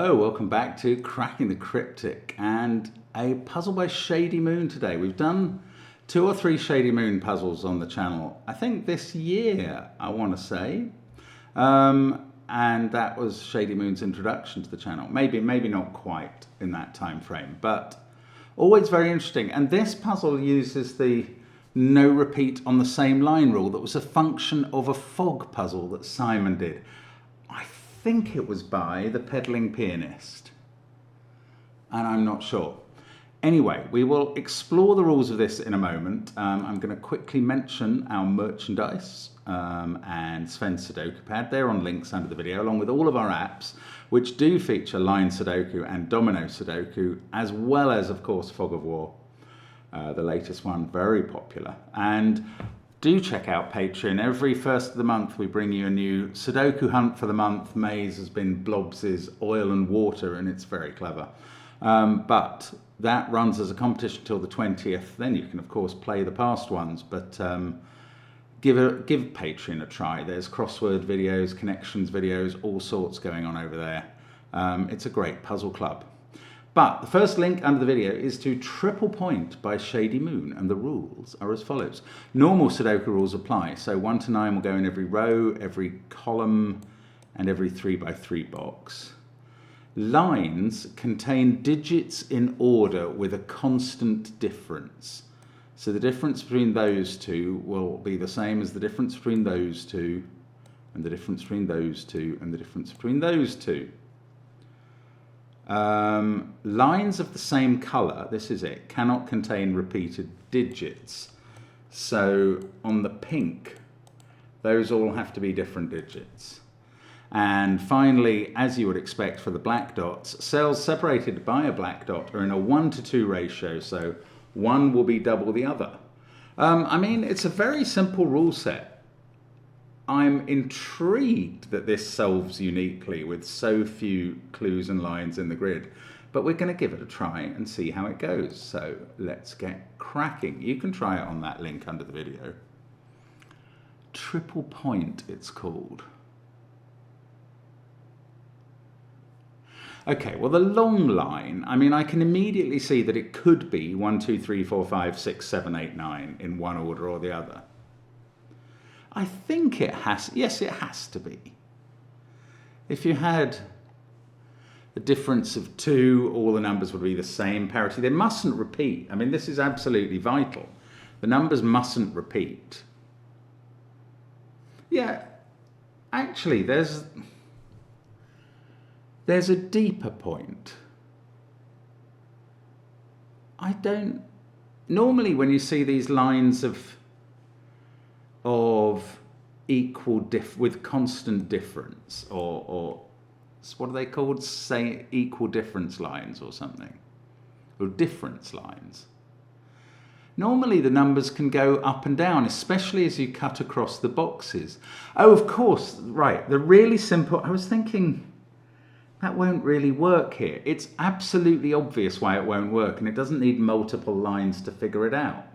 Hello, welcome back to Cracking the Cryptic and a puzzle by Shady Moon today. We've done 2 or 3 Shady Moon puzzles on the channel, I think this year, I want to say. And that was Shady Moon's introduction to the channel. Maybe not quite in that time frame, but always very interesting. And this puzzle uses the no repeat on the same line rule that was a function of a fog puzzle that Simon did. I think it was by the Peddling Pianist, and I'm not sure. Anyway, we will explore the rules of this in a moment. I'm going to quickly mention our merchandise and SVEN'S Sudoku Pad. They're on links under the video, along with all of our apps, which do feature line Sudoku and domino Sudoku, as well as, of course, Fog of War, the latest one, very popular. And do check out Patreon. Every first of the month we bring you a new Sudoku hunt for the month. May's has been Blobs's Oil and Water, and it's very clever. But that runs as a competition till the 20th. Then you can, of course, play the past ones, but give Patreon a try. There's crossword videos, connections videos, all sorts going on over there. It's a great puzzle club. But the first link under the video is to Triple Point by Shady Moon, and the rules are as follows. Normal Sudoku rules apply, so 1 to 9 will go in every row, every column, and every 3x3 box. Lines contain digits in order with a constant difference. So the difference between those two will be the same as the difference between those two, and the difference between those two, and the difference between those two. Lines of the same colour, this is it, cannot contain repeated digits. So on the pink, those all have to be different digits. And finally, as you would expect for the black dots, cells separated by a black dot are in a 1-to-2 ratio, so one will be double the other. I mean, it's a very simple rule set. I'm intrigued that this solves uniquely with so few clues and lines in the grid, but we're going to give it a try and see how it goes. So let's get cracking. You can try it on that link under the video. Triple Point, it's called. Okay, well, the long line, I mean, I can immediately see that it could be 1, 2, 3, 4, 5, 6, 7, 8, 9 in one order or the other. I think it has, yes, it has to be. If you had a difference of 2, all the numbers would be the same, parity. They mustn't repeat. I mean, this is absolutely vital. The numbers mustn't repeat. Yeah, actually, there's a deeper point. Normally when you see these lines of equal with constant difference, or what are they called? Say equal difference lines or something, or difference lines. Normally the numbers can go up and down, especially as you cut across the boxes. Oh, of course, right. The really simple, I was thinking that won't really work here. It's absolutely obvious why it won't work, and it doesn't need multiple lines to figure it out.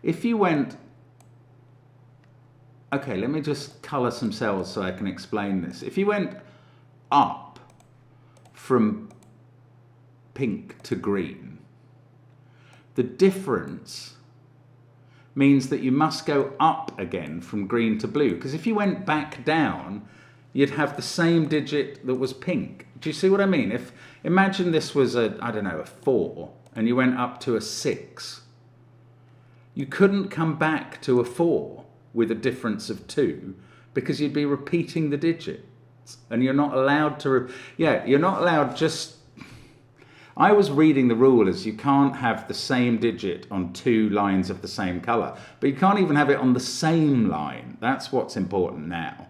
If you went, okay, let me just colour some cells so I can explain this. If you went up from pink to green, the difference means that you must go up again from green to blue, because if you went back down, you'd have the same digit that was pink. Do you see what I mean? Imagine this was a 4, and you went up to a 6. You couldn't come back to a 4 with a difference of 2, because you'd be repeating the digits, and you're not allowed to, you're not allowed just, I was reading the rule as you can't have the same digit on 2 lines of the same colour, but you can't even have it on the same line. That's what's important now.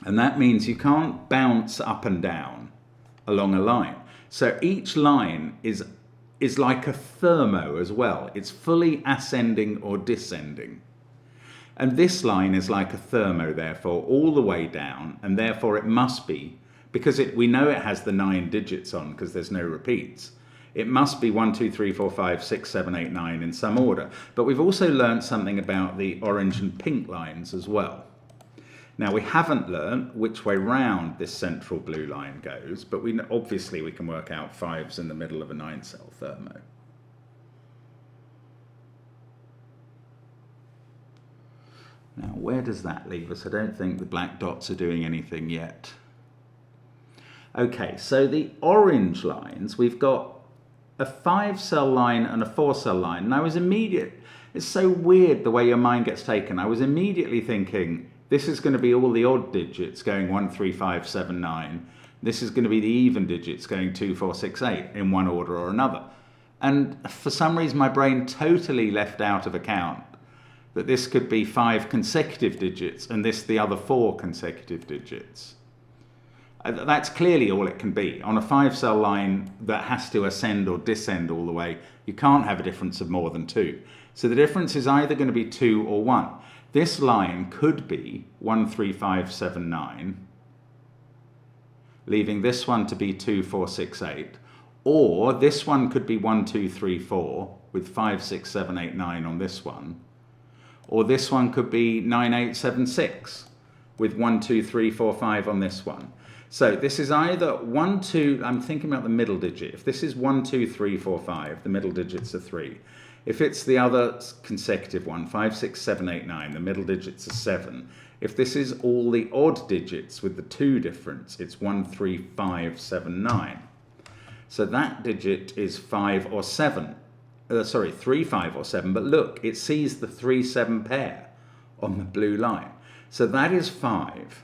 And that means you can't bounce up and down along a line. So each line is like a thermo as well. It's fully ascending or descending. And this line is like a thermo, therefore, all the way down. And therefore it must be, because we know it has the 9 digits on because there's no repeats. It must be 1, 2, 3, 4, 5, 6, 7, 8, 9 in some order. But we've also learned something about the orange and pink lines as well. Now we haven't learnt which way round this central blue line goes, but obviously we can work out 5's in the middle of a 9-cell thermo. Now where does that leave us? I don't think the black dots are doing anything yet. Okay, so the orange lines, we've got a 5-cell line and a 4-cell line. And I was it's so weird the way your mind gets taken. I was immediately thinking, this is going to be all the odd digits going 1, 3, 5, 7, 9. This is going to be the even digits going 2, 4, 6, 8 in one order or another. And for some reason, my brain totally left out of account that this could be 5 consecutive digits and this the other 4 consecutive digits. That's clearly all it can be. On a 5-cell line that has to ascend or descend all the way, you can't have a difference of more than 2. So the difference is either going to be 2 or 1. This line could be 1, 3, 5, 7, 9, leaving this one to be 2, 4, 6, 8. Or this one could be 1, 2, 3, 4, with 5, 6, 7, 8, 9 on this one. Or this one could be 9, 8, 7, 6, with 1, 2, 3, 4, 5 on this one. So this is either 1, 2, I'm thinking about the middle digit. If this is 1, 2, 3, 4, 5, the middle digits are 3. If it's the other consecutive one, 5, 6, 7, 8, 9, the middle digits are 7. If this is all the odd digits with the 2 difference, it's 1, 3, 5, 7, 9. So that digit is 5 or 7. 3, 5 or 7. But look, it sees the 3, 7 pair on the blue line. So that is 5.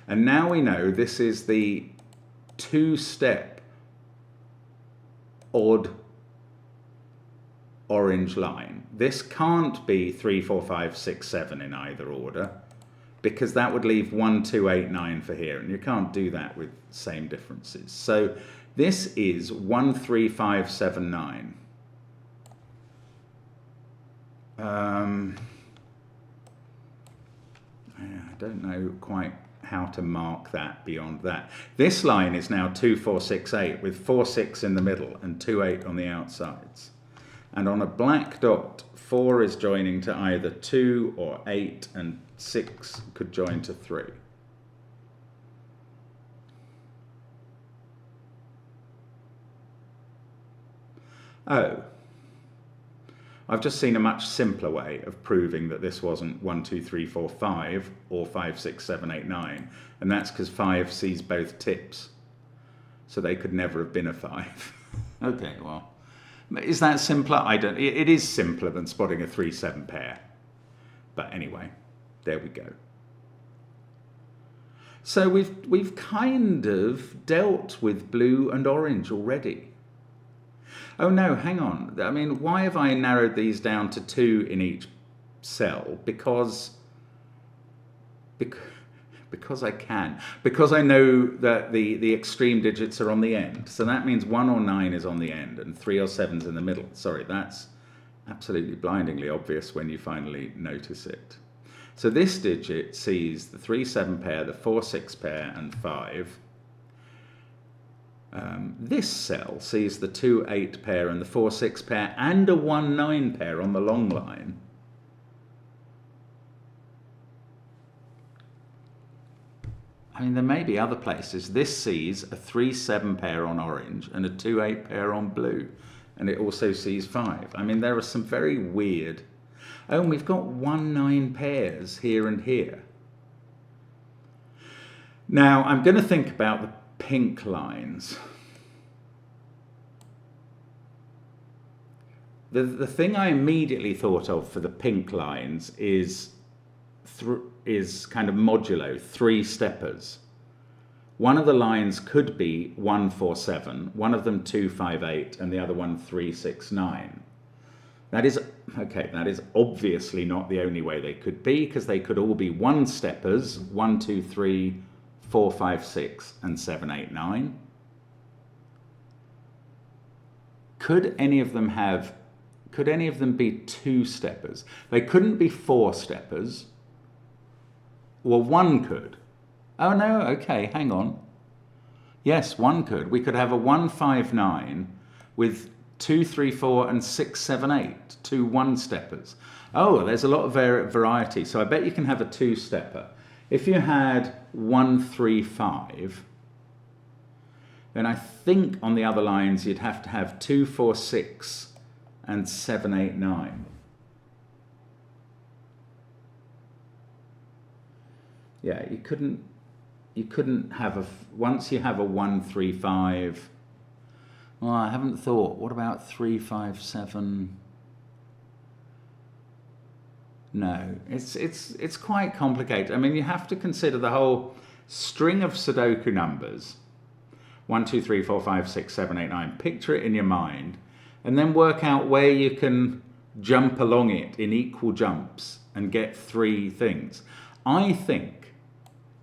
And now we know this is the 2-step odd orange line. This can't be 3, 4, 5, 6, 7 in either order, because that would leave 1, 2, 8, 9 for here, and you can't do that with same differences. So this is 1, 3, 5, 7, 9. I don't know quite how to mark that beyond that. This line is now 2, 4, 6, 8 with 4, 6 in the middle and 2, 8 on the outsides. And on a black dot, 4 is joining to either 2 or 8, and 6 could join to 3. Oh, I've just seen a much simpler way of proving that this wasn't 1, 2, 3, 4, 5 or 5, 6, 7, 8, 9. And that's because 5 sees both tips. So they could never have been a 5. Okay, well, is that simpler? It is simpler than spotting a 3, 7 pair. But anyway, there we go. So we've kind of dealt with blue and orange already. Oh no, hang on. I mean, why have I narrowed these down to 2 in each cell? Because I can. Because I know that the extreme digits are on the end. So that means 1 or 9 is on the end and 3 or 7's in the middle. Sorry, that's absolutely blindingly obvious when you finally notice it. So this digit sees the 3, 7 pair, the 4, 6 pair, and 5. This cell sees the 2, 8 pair and the 4, 6 pair and a 1, 9 pair on the long line. I mean, there may be other places. This sees a 3, 7 pair on orange and a 2, 8 pair on blue. And it also sees 5. I mean, there are some very weird... Oh, and we've got 1, 9 pairs here and here. Now, I'm going to think about the pink lines. The thing I immediately thought of for the pink lines is kind of modulo, 3 steppers. One of the lines could be 1, 4, 7, one of them 2, 5, 8, and the other one 3, 6, 9. That is obviously not the only way they could be, because they could all be 1 steppers, 1, 2, 3, 4, 5, 6, and 7, 8, 9. Could any of them be 2 steppers? They couldn't be 4 steppers. Well, one could. Oh no, okay, hang on. Yes, one could. We could have a 1, 5, 9 with 2, 3, 4, and 6, 7, 8, 2 1-steppers. Oh, there's a lot of variety. So I bet you can have a 2-stepper If you had 1, 3, 5, then I think on the other lines you'd have to have 2, 4, 6 and 7, 8, 9. Yeah, you couldn't have a, once you have a 1, 3, 5, well, I haven't thought, what about 3, 5, 7? No, it's quite complicated. I mean, you have to consider the whole string of Sudoku numbers. 1, 2, 3, 4, 5, 6, 7, 8, 9. Picture it in your mind and then work out where you can jump along it in equal jumps and get 3 things. I think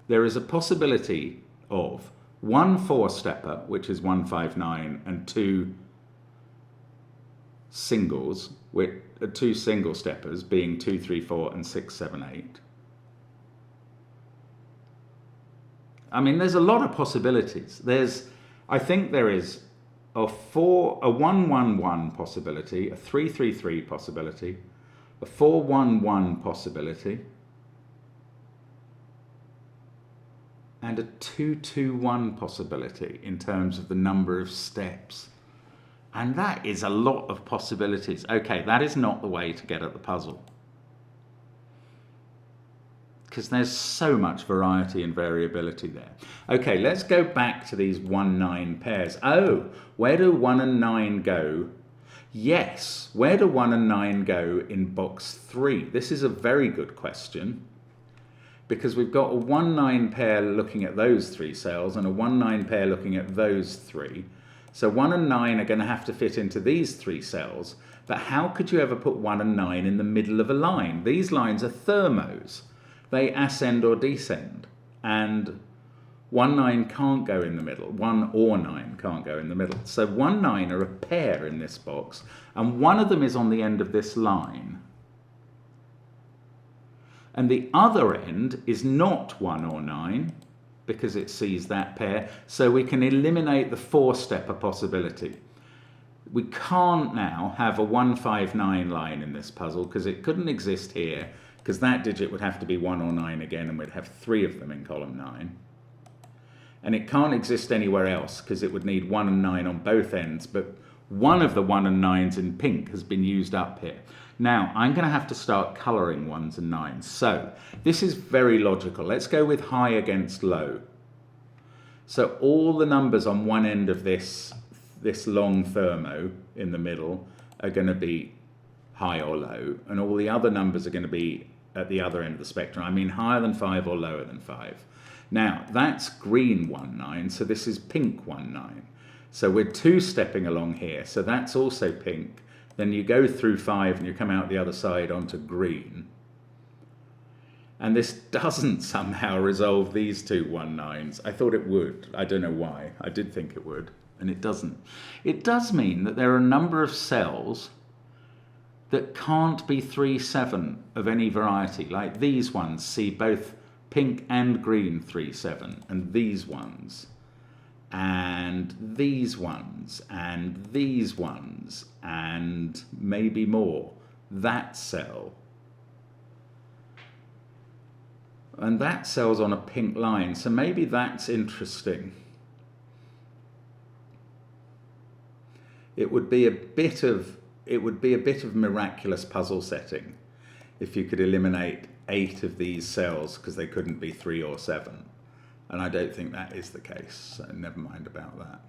there is a possibility of 1 4-stepper, which is 1, 5, 9, and 2 singles, with 2 single steppers being 2, 3, 4, and 6, 7, 8. I mean, there's a lot of possibilities. I think there is a 1, 1, 1 possibility, a 3, 3, 3 possibility, a 4, 1, 1 possibility, and a 2, 2, 1 possibility in terms of the number of steps. And that is a lot of possibilities. Okay, that is not the way to get at the puzzle, because there's so much variety and variability there. Okay, let's go back to these 1, 9 pairs. Oh, where do 1 and 9 go? Yes, where do 1 and 9 go in box 3? This is a very good question, because we've got a 1, 9 pair looking at those 3 cells and a 1, 9 pair looking at those 3. So 1 and 9 are going to have to fit into these 3 cells, but how could you ever put 1 and 9 in the middle of a line? These lines are thermos. They ascend or descend, and 1, 9 can't go in the middle. 1 or 9 can't go in the middle. So 1, 9 are a pair in this box, and one of them is on the end of this line. And the other end is not 1 or 9, because it sees that pair, so we can eliminate the 4-stepper possibility. We can't now have a 1, 5, 9 line in this puzzle, because it couldn't exist here, because that digit would have to be 1 or 9 again, and we'd have 3 of them in column 9. And it can't exist anywhere else, because it would need 1 and 9 on both ends, but one of the 1 and 9s in pink has been used up here. Now, I'm going to have to start colouring 1s and 9s. So, this is very logical. Let's go with high against low. So, all the numbers on one end of this long thermo in the middle are going to be high or low, and all the other numbers are going to be at the other end of the spectrum. I mean, higher than 5 or lower than 5. Now, that's green 1, 9, so this is pink 1, 9. So, we're 2-stepping along here, so that's also pink. Then you go through 5 and you come out the other side onto green. And this doesn't somehow resolve these 2 1, 9s. I thought it would. I don't know why. I did think it would, and it doesn't. It does mean that there are a number of cells that can't be 3, 7 of any variety. Like these ones see both pink and green 3, 7, and these ones, and these ones, and these ones, and maybe more. That cell. And that cell's on a pink line, so maybe that's interesting. It would be a bit of miraculous puzzle setting if you could eliminate 8 of these cells because they couldn't be 3 or 7. And I don't think that is the case, so never mind about that.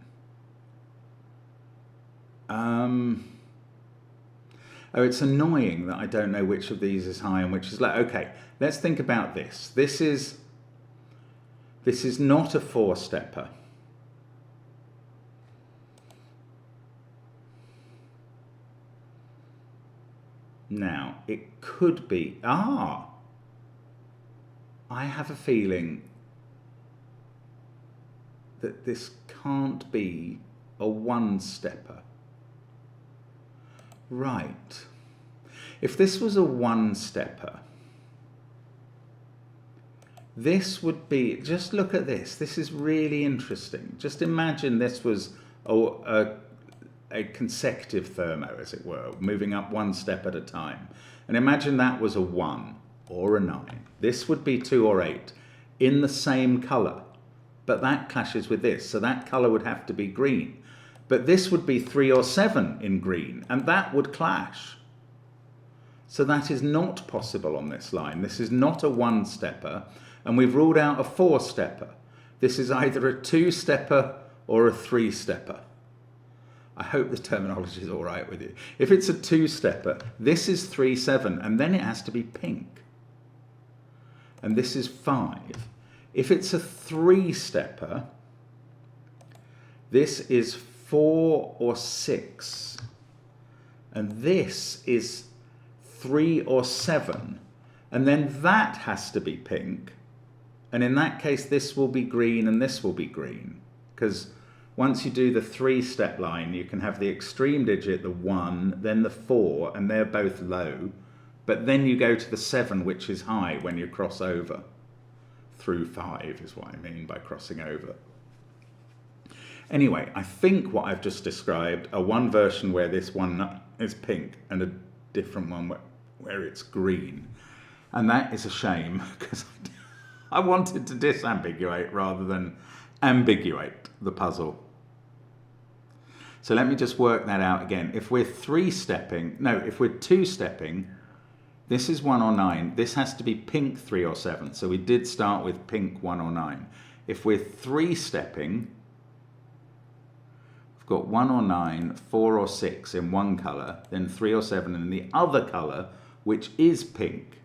Oh, it's annoying that I don't know which of these is high and which is low. Okay, let's think about this. This is not a 4-stepper. Now, it could be... I have a feeling that this can't be a 1-stepper. Right. If this was a 1-stepper, this would be... Just look at this. This is really interesting. Just imagine this was a consecutive thermo, as it were, moving up 1 step at a time. And imagine that was a 1 or a 9. This would be 2 or 8. in the same colour. But that clashes with this, so that colour would have to be green. But this would be 3 or 7 in green, and that would clash. So that is not possible on this line. This is not a 1-stepper, and we've ruled out a 4-stepper. This is either a 2-stepper or a 3-stepper. I hope the terminology is all right with you. If it's a 2-stepper, this is 3, 7, and then it has to be pink. And this is 5. If it's a 3-stepper, this is 4 or 6, and this is 3 or 7, and then that has to be pink, and in that case this will be green and this will be green, because once you do the 3-step line you can have the extreme digit, the 1, then the 4, and they're both low, but then you go to the 7, which is high when you cross over. Through 5 is what I mean by crossing over. Anyway, I think what I've just described are one version where this one is pink and a different one where it's green. And that is a shame, because I wanted to disambiguate rather than ambiguate the puzzle. So let me just work that out again. If we're 2-stepping, this is 1 or 9. This has to be pink 3 or 7. So we did start with pink 1 or 9. If we're 3-stepping, we've got 1 or 9, 4 or 6 in one colour, then 3 or 7 in the other colour, which is pink.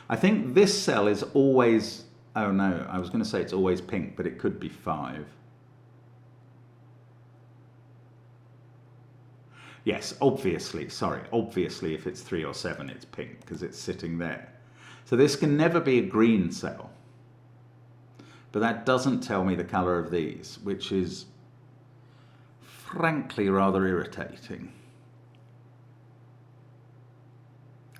I think this cell is always, oh no, I was going to say it's always pink, but it could be 5. Yes, obviously if it's 3 or 7 it's pink because it's sitting there. So this can never be a green cell. But that doesn't tell me the colour of these, which is frankly rather irritating.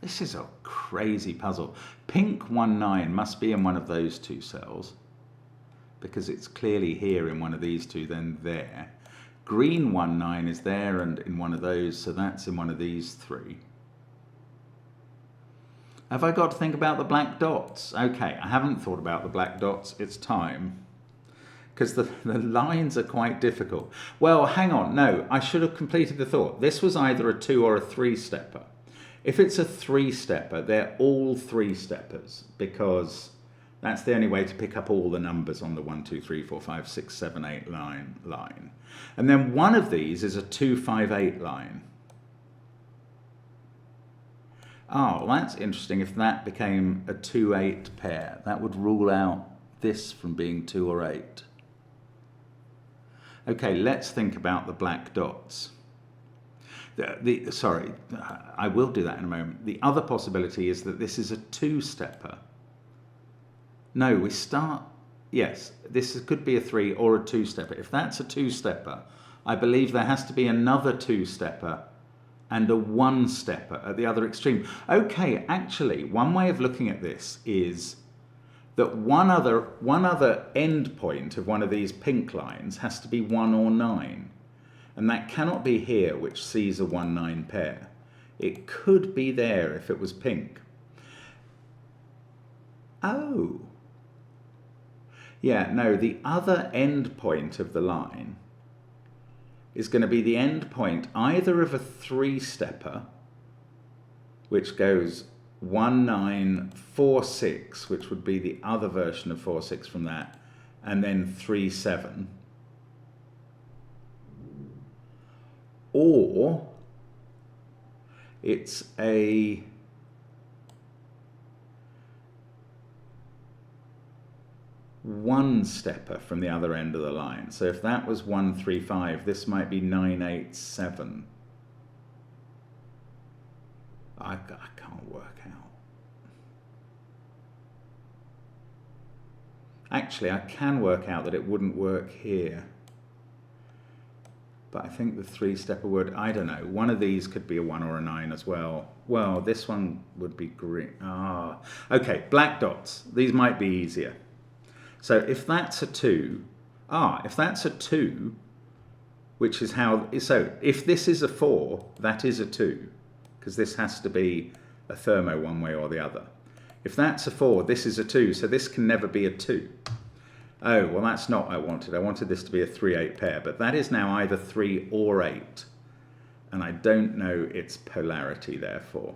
This is a crazy puzzle. Pink 1-9 must be in one of those 2 cells, because it's clearly here in one of these 2, then there. Green 1-9 is there and in one of those, so that's in one of these 3. Have I got to think about the black dots? Okay, I haven't thought about the black dots. It's time. Because the lines are quite difficult. Well, hang on. No, I should have completed the thought. This was either a 2 or a 3-stepper. If it's a 3-stepper, they're all 3-steppers, because that's the only way to pick up all the numbers on the 1, 2, 3, 4, 5, 6, 7, 8 line. And then one of these is a 2, 5, 8 line. Oh, that's interesting. If that became a 2, 8 pair, that would rule out this from being 2 or 8. Okay, let's think about the black dots. Sorry, I will do that in a moment. The other possibility is that this is a 2-stepper. No, we start, yes, this could be a 3 or a 2-stepper. If that's a 2-stepper, I believe there has to be another 2-stepper and a 1-stepper at the other extreme. Okay, actually, one way of looking at this is that one other end point of one of these pink lines has to be 1 or 9. And that cannot be here, which sees a 1-9 pair. It could be there if it was pink. Oh. Yeah, no, the other end point of the line is going to be the end point either of a 3-stepper, which goes 1, 9, 4, 6, which would be the other version of 4, 6 from that, and then 3, 7. Or it's a one-stepper from the other end of the line. So if that was 1, 3, 5, this might be 9, 8, 7. I can't work out. Actually, I can work out that it wouldn't work here. But I think the 3-stepper would, I don't know, one of these could be a 1 or a 9 as well. Well, this one would be green. Ah, okay, black dots. These might be easier. So if that's a 2, if that's a 2, which is how, so if this is a 4, that is a 2, because this has to be a thermo one way or the other. If that's a 4, this is a 2, so this can never be a 2. Oh, well, that's not what I wanted. I wanted this to be a 3-8 pair, but that is now either 3 or 8. And I don't know its polarity, therefore.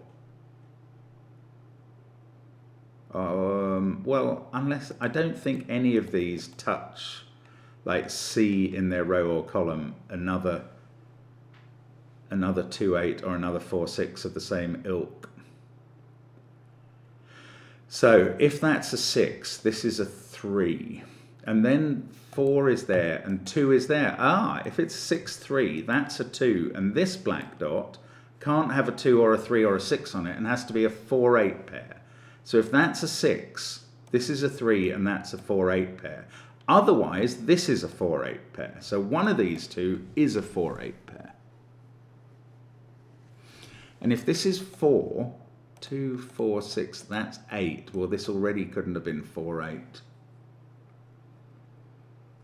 Well, unless, I don't think any of these touch, like C in their row or column, another 2-8 or another 4-6 of the same ilk. So if that's a 6, this is a 3. And then 4 is there and 2 is there. Ah, if it's 6-3, that's a 2. And this black dot can't have a 2 or a 3 or a 6 on it and has to be a 4-8 pair. So if that's a 6, this is a 3 and that's a 4-8 pair. Otherwise, this is a 4-8 pair. So one of these two is a 4-8 pair. And if this is 4, 2, 4, 6, that's 8. Well, this already couldn't have been 4-8.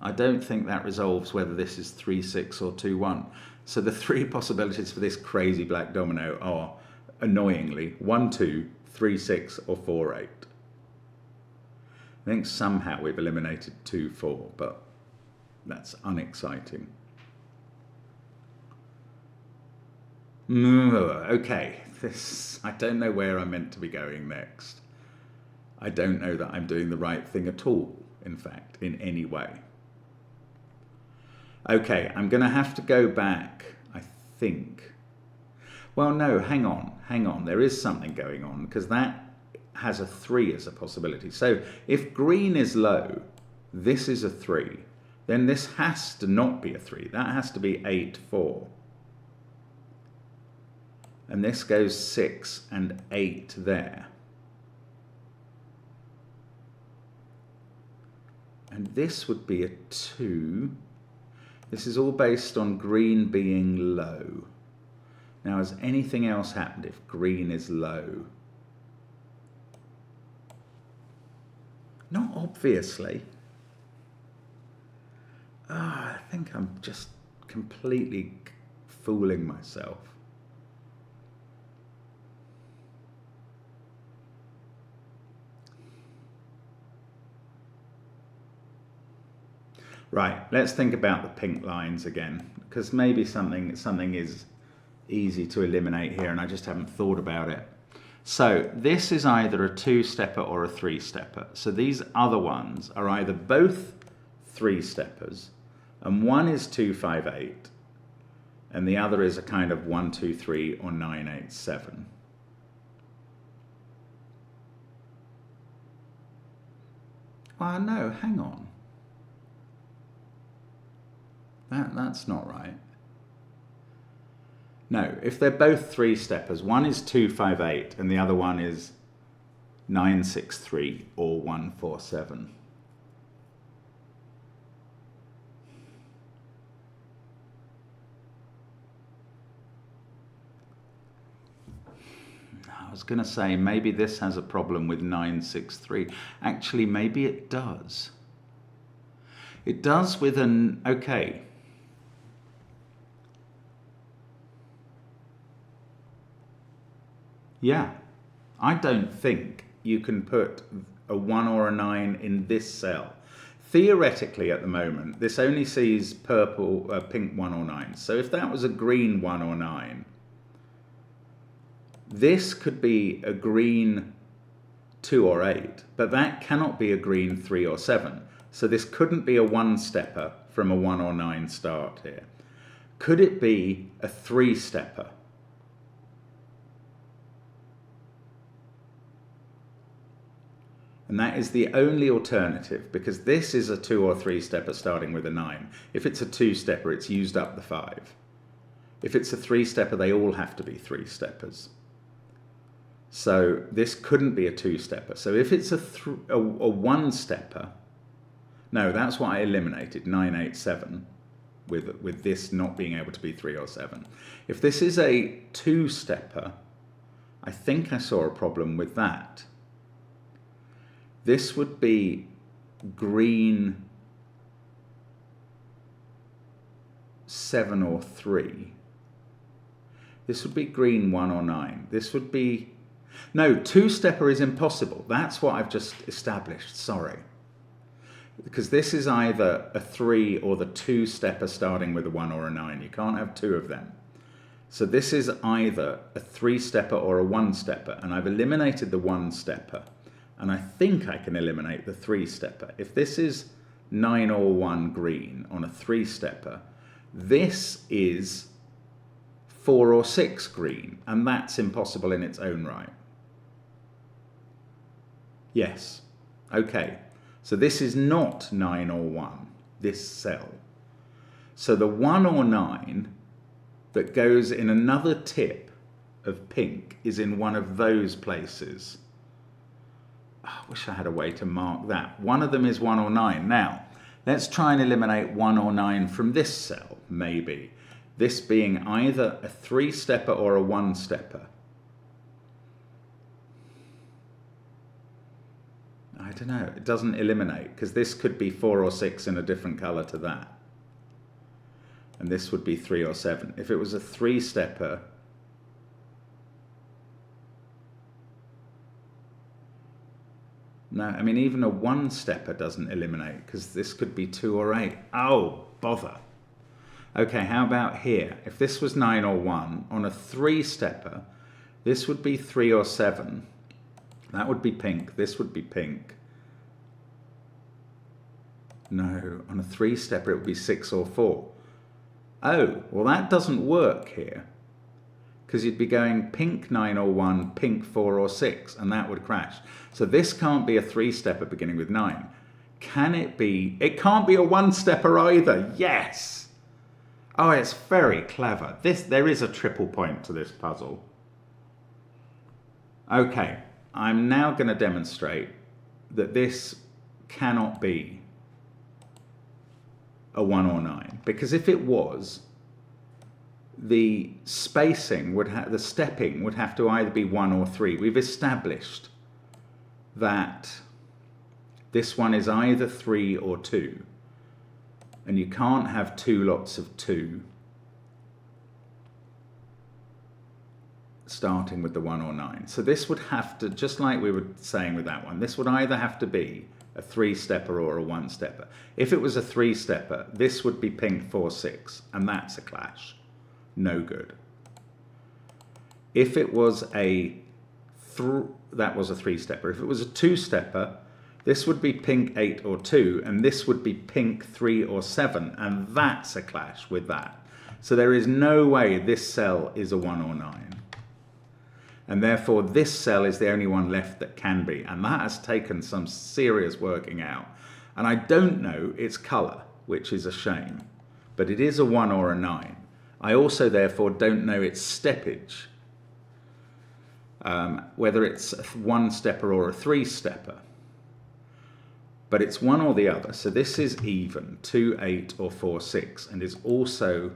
I don't think that resolves whether this is 3-6 or 2-1. So the 3 possibilities for this crazy black domino are, annoyingly, 1-2, 3-6 or 4-8. I think somehow we've eliminated 2-4, but that's unexciting. Okay, I don't know where I'm meant to be going next. I don't know that I'm doing the right thing at all, in fact, in any way. Okay, I'm going to have to go back, I think. Well, no, hang on. There is something going on, because that has a 3 as a possibility. So if green is low, this is a 3. Then this has to not be a 3. That has to be 8-4. And this goes 6 and 8 there. And this would be a 2. This is all based on green being low. Now, has anything else happened if green is low? Not obviously. I think I'm just completely fooling myself. Right, let's think about the pink lines again, because maybe something is easy to eliminate here and I just haven't thought about it. So this is either a 2-stepper or a 3-stepper. So these other ones are either both 3-steppers, and one is 2-5-8, and the other is a kind of 1-2-3 or 9-8-7. Oh no, hang on. That's not right. No, if they're both 3-steppers, one is 2-5-8 and the other one is 9-6-3 or 1-4-7. I was going to say maybe this has a problem with 9-6-3. Actually, maybe it does. It does with an, okay. Yeah, I don't think you can put a 1 or a 9 in this cell. Theoretically, at the moment, this only sees purple, pink 1 or 9. So if that was a green 1 or 9, this could be a green 2 or 8, but that cannot be a green 3 or 7. So this couldn't be a 1-stepper from a 1 or 9 start here. Could it be a 3-stepper? And that is the only alternative, because this is a 2 or 3-stepper starting with a 9. If it's a 2-stepper, it's used up the 5. If it's a 3-stepper, they all have to be 3-steppers. So this couldn't be a 2-stepper. So if it's a 1-stepper, no, that's what I eliminated, 9-8-7, with this not being able to be 3 or 7. If this is a 2-stepper, I think I saw a problem with that. This would be green 7 or 3. This would be green 1 or 9. This would be, No, two-stepper is impossible. That's what I've just established, sorry. Because this is either a 3 or the two-stepper starting with a 1 or a 9. You can't have two of them. So this is either a 3-stepper or a 1-stepper, and I've eliminated the 1-stepper, and I think I can eliminate the 3-stepper. If this is 9 or 1 green on a 3-stepper, this is 4 or 6 green, and that's impossible in its own right. Yes, okay. So this is not 9 or 1, this cell. So the 1 or 9 that goes in another tip of pink is in one of those places. Oh, I wish I had a way to mark that. One of them is 1 or 9. Now, let's try and eliminate 1 or 9 from this cell, maybe. This being either a 3-stepper or a 1-stepper. I don't know, it doesn't eliminate, because this could be 4 or 6 in a different colour to that. And this would be 3 or 7. If it was a 3-stepper, no, I mean even a 1-stepper doesn't eliminate, because this could be 2 or 8. Oh, bother. Okay, how about here? If this was 9 or 1, on a 3-stepper, this would be 3 or 7. That would be pink, this would be pink. No, on a 3-stepper it would be 6 or 4. Oh, well that doesn't work here. Because you'd be going pink 9 or 1, pink 4 or 6, and that would crash. So this can't be a 3-stepper beginning with 9. Can it be? It can't be a 1-stepper either. Yes! Oh, it's very clever. There is a triple point to this puzzle. Okay, I'm now going to demonstrate that this cannot be a 1 or 9. Because if it was, the spacing would have, the stepping would have to either be 1 or 3. We've established that this one is either 3 or 2. And you can't have two lots of 2 starting with the 1 or 9. So this would have to, just like we were saying with that one, this would either have to be a 3-stepper or a 1-stepper. If it was a 3-stepper, this would be pink 4, 6, and that's a clash. No good. If it was that was a 3-stepper. If it was a 2-stepper, this would be pink 8 or 2, and this would be pink 3 or 7, and that's a clash with that. So there is no way this cell is a 1 or 9. And therefore this cell is the only one left that can be, and that has taken some serious working out. And I don't know its colour, which is a shame, but it is a 1 or a 9. I also therefore don't know its steppage, whether it's a 1-stepper or a 3-stepper. But it's one or the other, so this is even, 2, 8 or 4, 6, and is also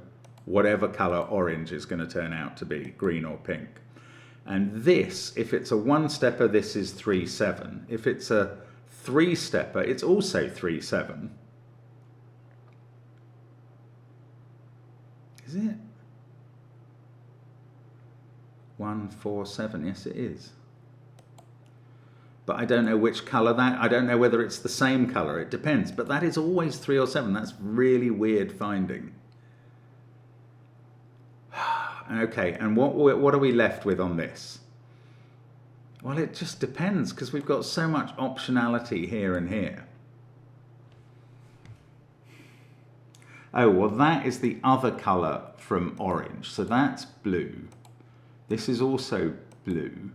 whatever colour orange is going to turn out to be, green or pink. And this, if it's a 1-stepper, this is 3, 7. If it's a 3-stepper, it's also 3, 7. Is it? 1, 4, 7, yes it is. But I don't know which colour that, I don't know whether it's the same colour, it depends. But that is always 3 or 7, that's really weird finding. Okay, and what are we left with on this? Well, it just depends, because we've got so much optionality here and here. Oh, well that is the other colour from orange, so that's blue. This is also blue.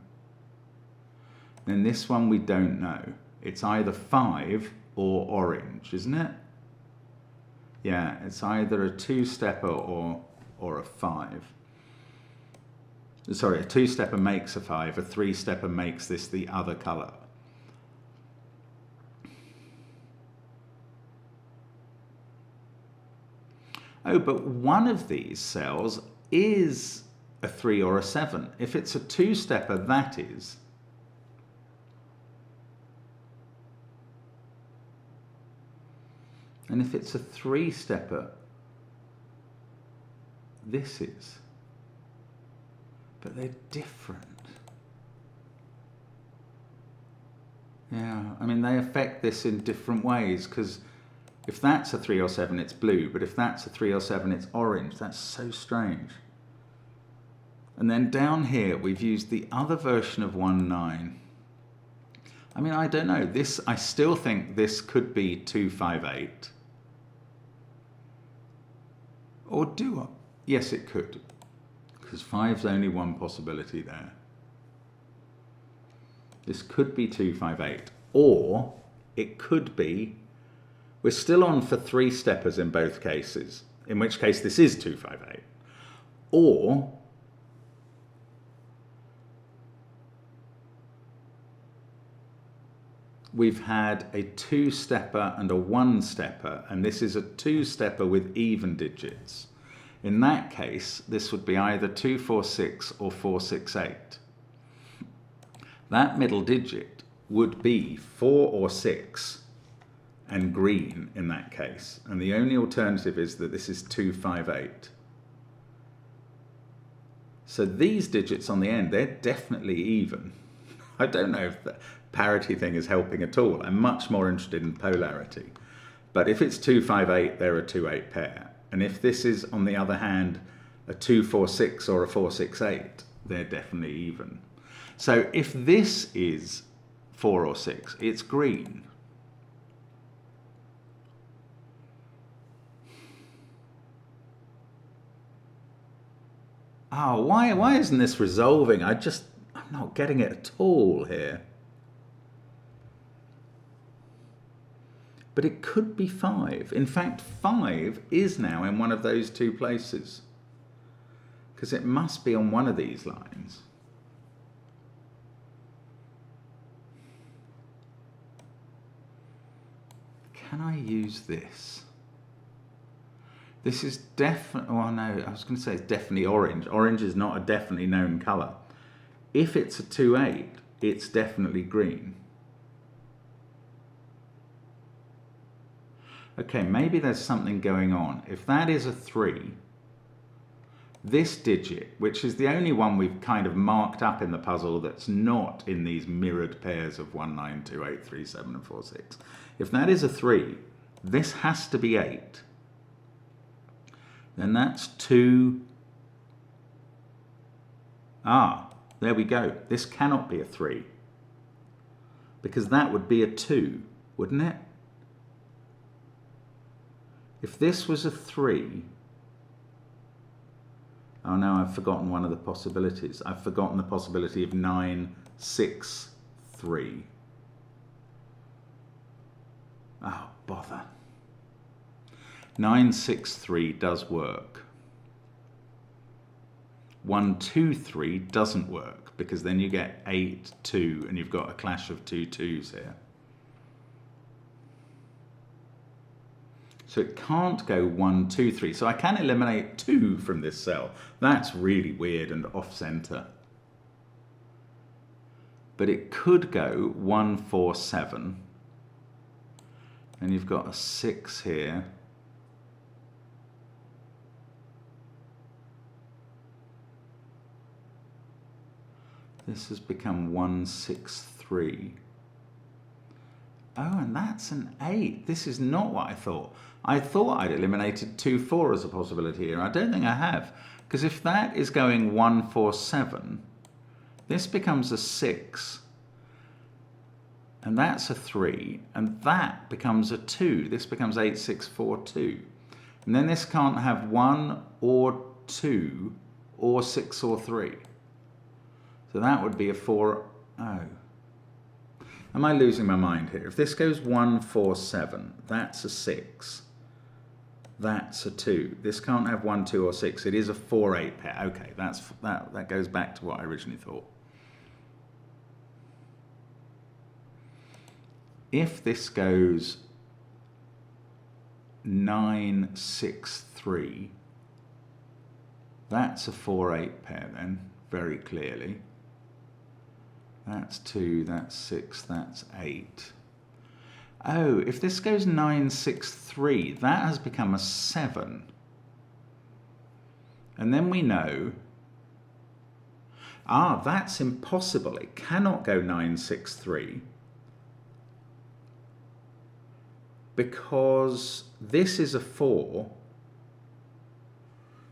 Then this one we don't know. It's either 5 or orange, isn't it? Yeah, it's either a 2-stepper or a 5. Sorry, a 2-stepper makes a 5, a 3-stepper makes this the other colour. Oh, but one of these cells is a 3 or a 7. If it's a 2-stepper, that is. And if it's a 3-stepper, this is. But they're different. Yeah, I mean, they affect this in different ways, because if that's a 3 or 7, it's blue, but if that's a 3 or 7, it's orange. That's so strange. And then down here, we've used the other version of 1-9. I mean, I don't know. This, I still think this could be 2-5-8. Or do I? Yes, it could, because 5's only one possibility there. This could be 2-5-8, or it could be, we're still on for 3-steppers in both cases, in which case this is 2-5-8, or we've had a 2-stepper and a 1-stepper, and this is a 2-stepper with even digits. In that case, this would be either 2-4-6 or 4-6-8. That middle digit would be 4 or 6 and green in that case. And the only alternative is that this is 2-5-8. So these digits on the end, they're definitely even. I don't know if the parity thing is helping at all. I'm much more interested in polarity. But if it's 2-5-8, they're a 2-8 pair. And if this is, on the other hand, a 2-4-6 or a 4-6-8, they're definitely even. So if this is 4 or 6, it's green. Oh, why isn't this resolving? I'm not getting it at all here. But it could be 5. In fact, 5 is now in one of those two places, because it must be on one of these lines. Can I use this? This is definitely, oh no, I was going to say it's definitely orange. Orange is not a definitely known colour. If it's a 2-8, it's definitely green. Okay, maybe there's something going on. If that is a 3, this digit, which is the only one we've kind of marked up in the puzzle that's not in these mirrored pairs of 1, 9, 2, 8, 3, 7 and 4, 6. If that is a 3, this has to be 8. Then that's 2. Ah, there we go. This cannot be a 3, because that would be a 2, wouldn't it? If this was a 3, oh no, I've forgotten one of the possibilities. I've forgotten the possibility of 9, 6, 3. Oh, bother. 9, 6, 3 does work. 1, 2, 3 doesn't work, because then you get 8, 2, and you've got a clash of 2 2s here. So it can't go 1, 2, 3. So I can eliminate 2 from this cell. That's really weird and off-center. But it could go 1, 4, 7. And you've got a 6 here. This has become 1, 6, 3. Oh, and that's an 8. This is not what I thought. I thought I'd eliminated 2, 4 as a possibility here. I don't think I have. Because if that is going 1, 4, 7, this becomes a 6. And that's a 3. And that becomes a 2. This becomes 8, 6, 4, 2. And then this can't have 1 or 2 or 6 or 3. So that would be a 4. Oh. Am I losing my mind here? If this goes 1, 4, 7, that's a 6. That's a 2. This can't have 1, 2 or 6. It is a 4, 8 pair. Okay, that goes back to what I originally thought. If this goes 9, 6, 3, that's a 4, 8 pair then, very clearly. That's 2, that's 6, that's 8. Oh, if this goes 9, 6, 3, that has become a 7. And then we know, that's impossible. It cannot go 9, 6, 3. because this is a 4.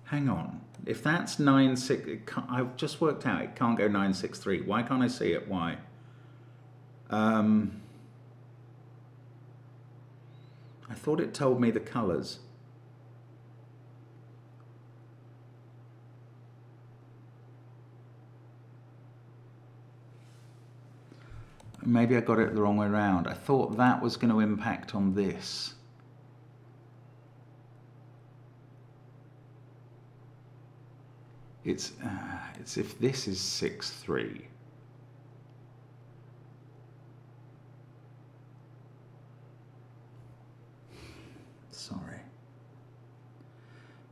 Hang on. If that's 9, 6, I've just worked out it can't go 9, 6, 3. Why can't I see it? Why? I thought it told me the colours. Maybe I got it the wrong way around. I thought that was going to impact on this. It's if this is 6, 3. Sorry.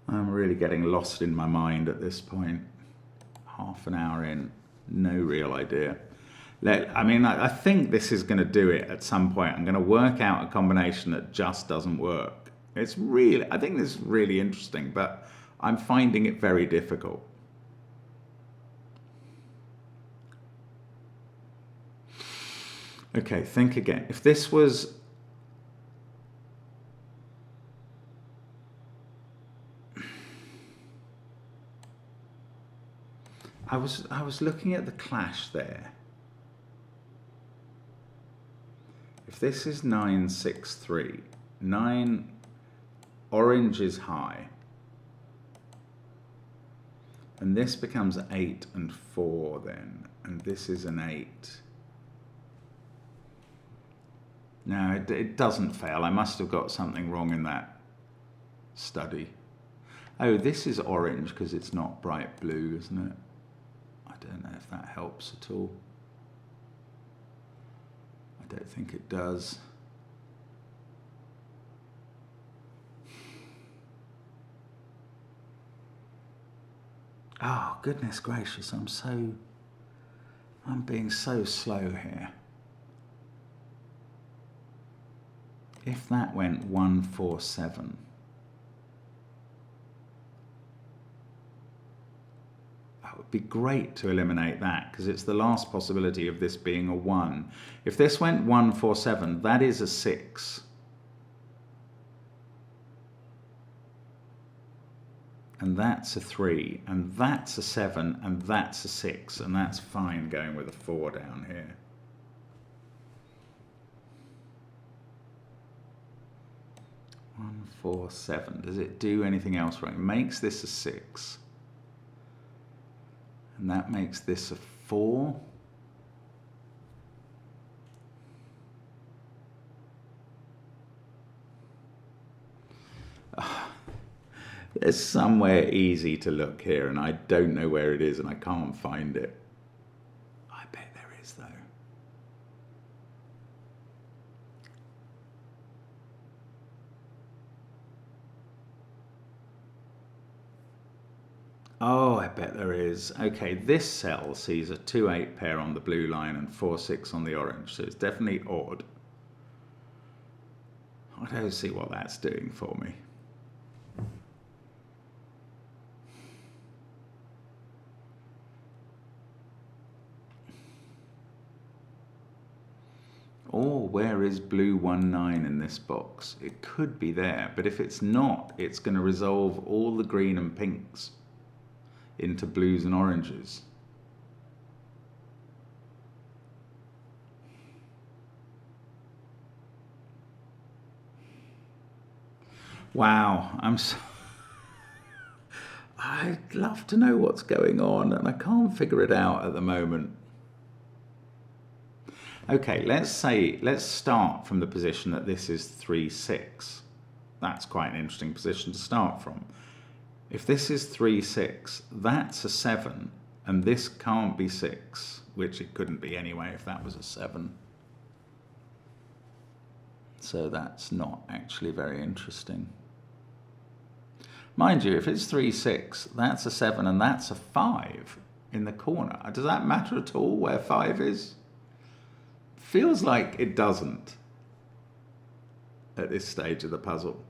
I'm really getting lost in my mind at this point. Half an hour in, no real idea. I mean, I think this is going to do it at some point. I'm going to work out a combination that just doesn't work. It's really, I think this is really interesting, but I'm finding it very difficult. Okay, think again. If this was... I was looking at the clash there. If this is 9, 6, 3, 9, orange is high. And this becomes 8 and 4 then. And this is an 8. No, it doesn't fail. I must have got something wrong in that study. Oh, this is orange because it's not bright blue, isn't it? I don't know if that helps at all. I don't think it does. Oh, goodness gracious, I'm being so slow here. If that went 1, 4, 7. It would be great to eliminate that because it's the last possibility of this being a 1. If this went 1, 4, 7, that is a 6. And that's a 3, and that's a 7, and that's a 6, and that's fine going with a 4 down here. One, 4, 7. Does it do anything else wrong? It makes this a 6. And that makes this a 4. There's somewhere easy to look here, and I don't know where it is, and I can't find it. I bet there is, though. Oh, I bet there is. Okay, this cell sees a 2-8 pair on the blue line and 4-6 on the orange, so it's definitely odd. I don't see what that's doing for me. Or where is blue 1, 9 in this box? It could be there, but if it's not, it's going to resolve all the green and pinks into blues and oranges. Wow, I'd love to know what's going on, and I can't figure it out at the moment. Okay, let's start from the position that this is 3, 6. That's quite an interesting position to start from. If this is 3, 6, that's a 7, and this can't be 6, which it couldn't be anyway if that was a 7. So that's not actually very interesting. Mind you, if it's 3, 6, that's a 7, and that's a 5 in the corner. Does that matter at all where 5 is? Feels like it doesn't at this stage of the puzzle.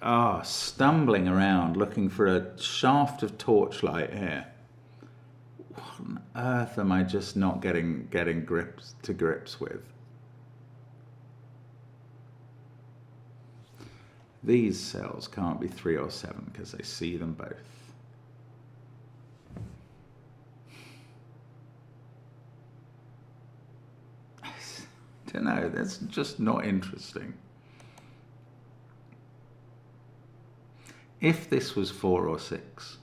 Ah, stumbling around looking for a shaft of torchlight here. What on earth am I just not getting grips with? These cells can't be 3 or 7 because I see them both. I don't know, that's just not interesting. If this was 4 or 6,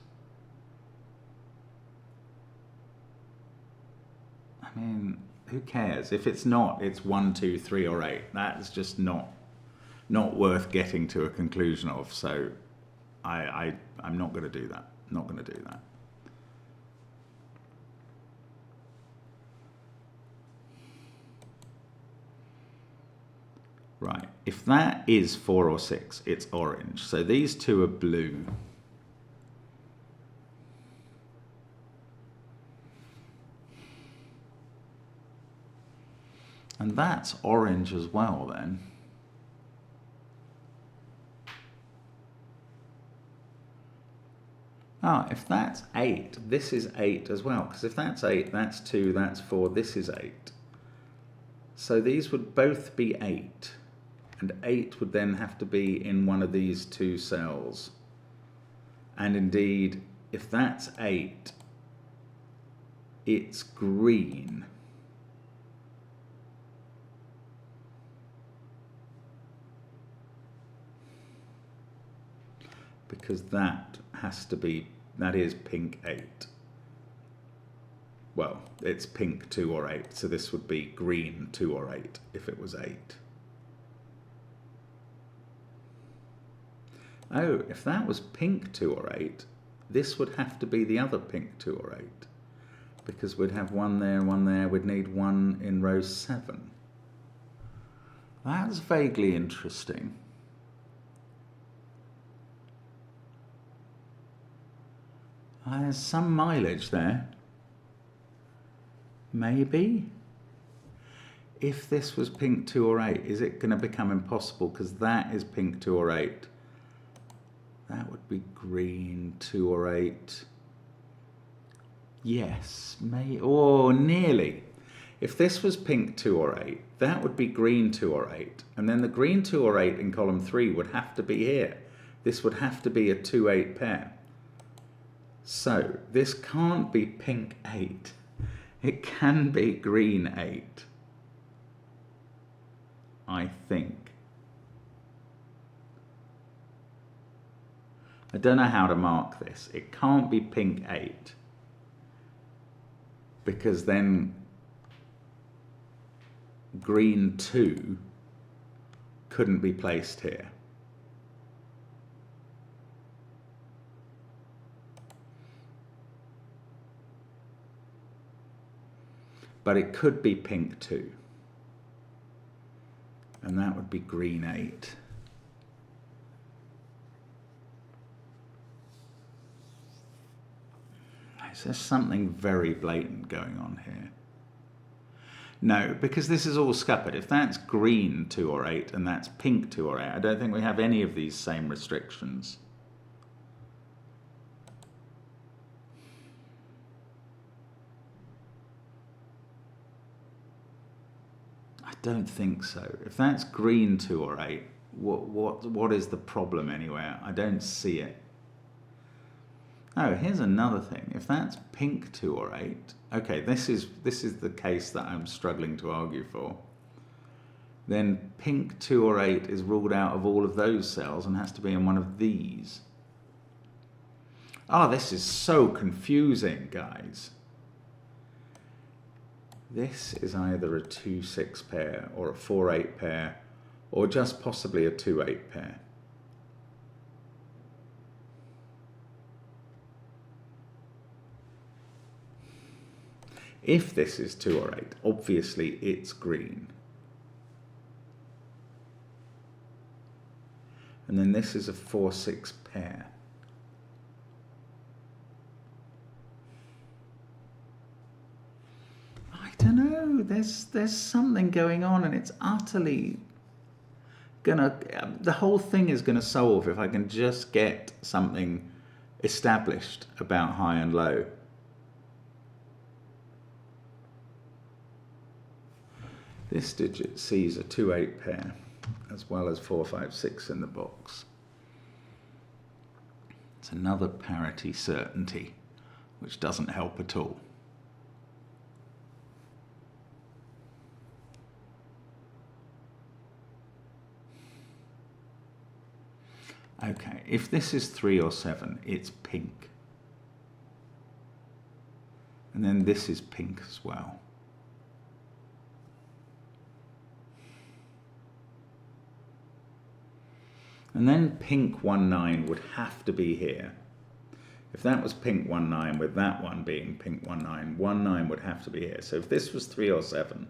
I mean, who cares? If it's not, it's 1, 2, 3, or 8. That's just not worth getting to a conclusion of. So I'm not going to do that. Not going to do that. Right, if that is 4 or 6, it's orange. So these two are blue. And that's orange as well then. Ah, if that's 8, this is 8 as well. Because if that's 8, that's 2, that's 4, this is 8. So these would both be 8. And 8 would then have to be in one of these 2 cells. And indeed, if that's 8, it's green. Because that is pink 8. Well, it's pink 2 or 8, so this would be green 2 or 8 if it was 8. Oh, if that was pink 2 or 8, this would have to be the other pink 2 or 8. Because we'd have 1 there, 1 there, we'd need 1 in row 7. That's vaguely interesting. There's some mileage there. Maybe. If this was pink 2 or 8, is it going to become impossible because that is pink 2 or 8? That would be green 2 or 8. Yes, or nearly. If this was pink 2 or 8, that would be green 2 or 8. And then the green 2 or 8 in column 3 would have to be here. This would have to be a 2-8 pair. So this can't be pink 8. It can be green 8. I think. I don't know how to mark this. It can't be pink 8. Because then green 2 couldn't be placed here. But it could be pink 2. And that would be green 8. There's something very blatant going on here. No, because this is all scuppered. If that's green 2 or 8 and that's pink 2 or 8, I don't think we have any of these same restrictions. I don't think so. If that's green 2 or 8, what is the problem anywhere? I don't see it. Oh, here's another thing. If that's pink 2 or 8, okay, this is the case that I'm struggling to argue for. Then pink 2 or 8 is ruled out of all of those cells and has to be in one of these. Oh, this is so confusing, guys. This is either a 2-6 pair or a 4-8 pair or just possibly a 2-8 pair. If this is 2 or 8, obviously it's green. And then this is a 4-6 pair. I don't know, there's something going on and it's utterly the whole thing is gonna solve if I can just get something established about high and low. This digit sees a 2-8 pair as well as 4-5-6 in the box. It's another parity certainty, which doesn't help at all. Okay, if this is 3 or 7, it's pink. And then this is pink as well. And then pink 1-9 would have to be here. If that was pink 1-9 with that one being pink 1-9, 1-9 would have to be here. So if this was 3 or 7,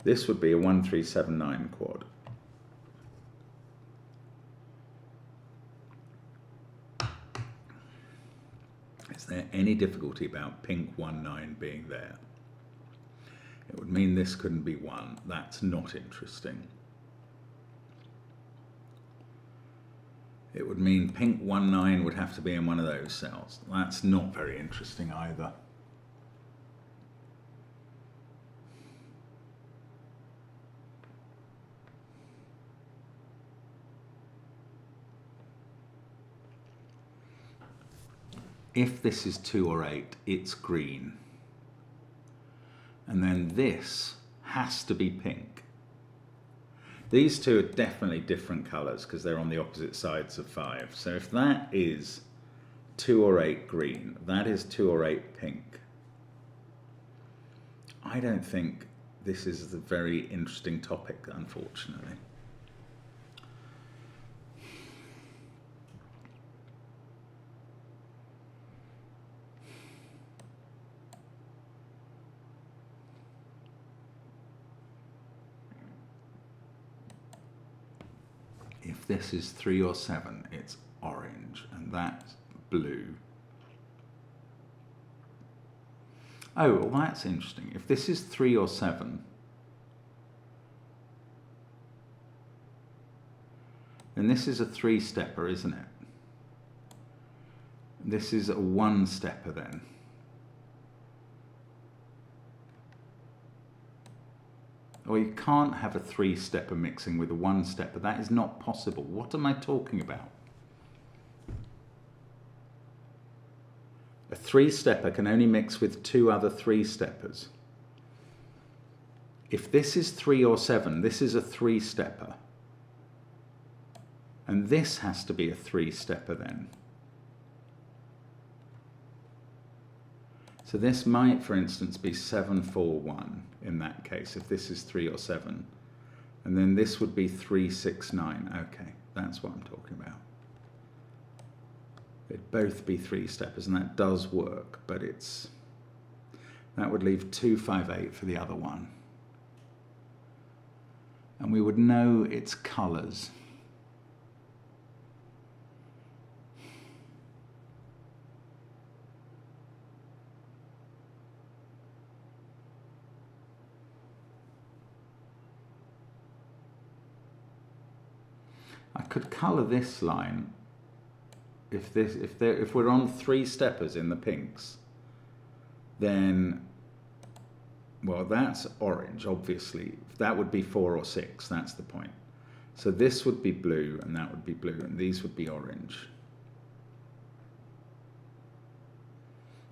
this would be a 1-3-7-9 quad. Is there any difficulty about pink 1-9 being there? It would mean this couldn't be 1. That's not interesting. It would mean pink 1-9 would have to be in one of those cells. That's not very interesting either. If this is 2 or 8, it's green. And then this has to be pink. These two are definitely different colours because they're on the opposite sides of 5. So if that is 2 or 8 green, that is 2 or 8 pink. I don't think this is a very interesting topic, unfortunately. If this is 3 or 7, it's orange, and that's blue. Oh, well, that's interesting. If this is 3 or 7, then this is a 3-stepper, isn't it? This is a 1-stepper then. Or you can't have a 3-stepper mixing with a 1-stepper. That is not possible. What am I talking about? A 3-stepper can only mix with 2 other 3-steppers. If this is 3 or 7, this is a 3-stepper. And this has to be a 3-stepper then. So this might, for instance, be 7-4-1 in that case, if this is 3 or 7. And then this would be 3-6-9. Okay, that's what I'm talking about. They'd both be 3-steppers, and that does work, but that would leave 2-5-8 for the other one. And we would know its colours. I could colour this line if we're on 3-steppers in the pinks, then, well, that's orange, obviously. That would be 4 or 6, that's the point. So this would be blue, and that would be blue, and these would be orange.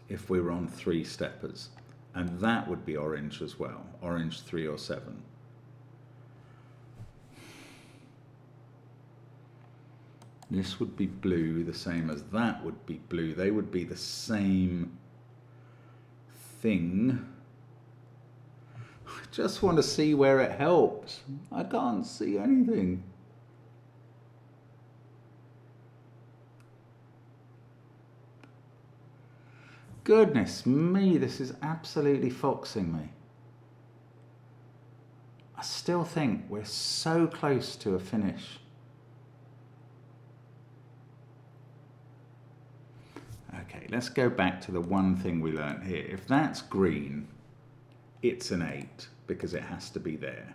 If we were on 3-steppers. And that would be orange as well, orange 3 or 7. This would be blue, the same as that would be blue. They would be the same thing. I just want to see where it helps. I can't see anything. Goodness me, this is absolutely foxing me. I still think we're so close to a finish. Okay, let's go back to the one thing we learnt here. If that's green, it's an 8 because it has to be there.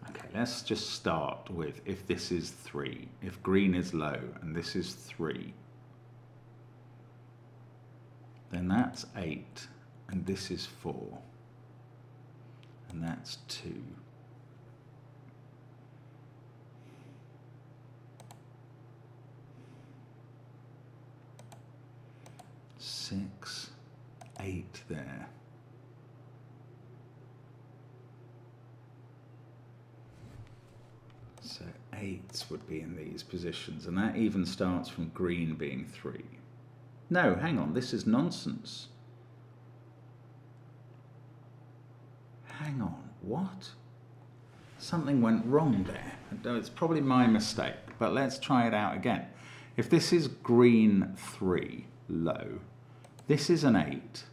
Okay, let's just start with if this is 3, if green is low and this is 3, then that's 8 and this is 4 and that's 2. 6, 8 there. So 8s would be in these positions, and that even starts from green being 3. No, hang on, this is nonsense. Hang on, what? Something went wrong there. It's probably my mistake, but let's try it out again. If this is green 3, low, this is an 8,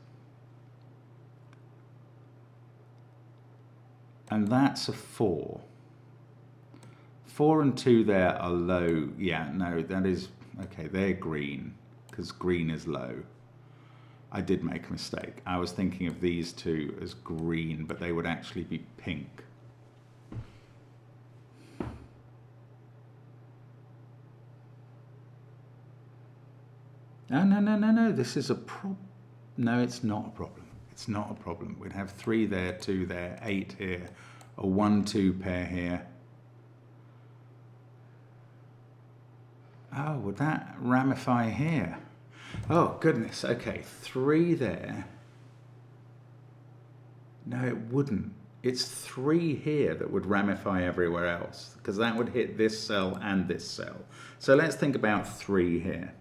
and that's a 4. 4 and 2 there are low. Yeah, no, that is, okay, they're green, because green is low. I did make a mistake. I was thinking of these two as green, but they would actually be pink. No, this is a problem. No, it's not a problem. It's not a problem. We'd have 3 there, 2 there, 8 here, a 1-2 pair here. Oh, would that ramify here? Oh, goodness. Okay, 3 there. No, it wouldn't. It's 3 here that would ramify everywhere else, because that would hit this cell and this cell. So let's think about 3 here.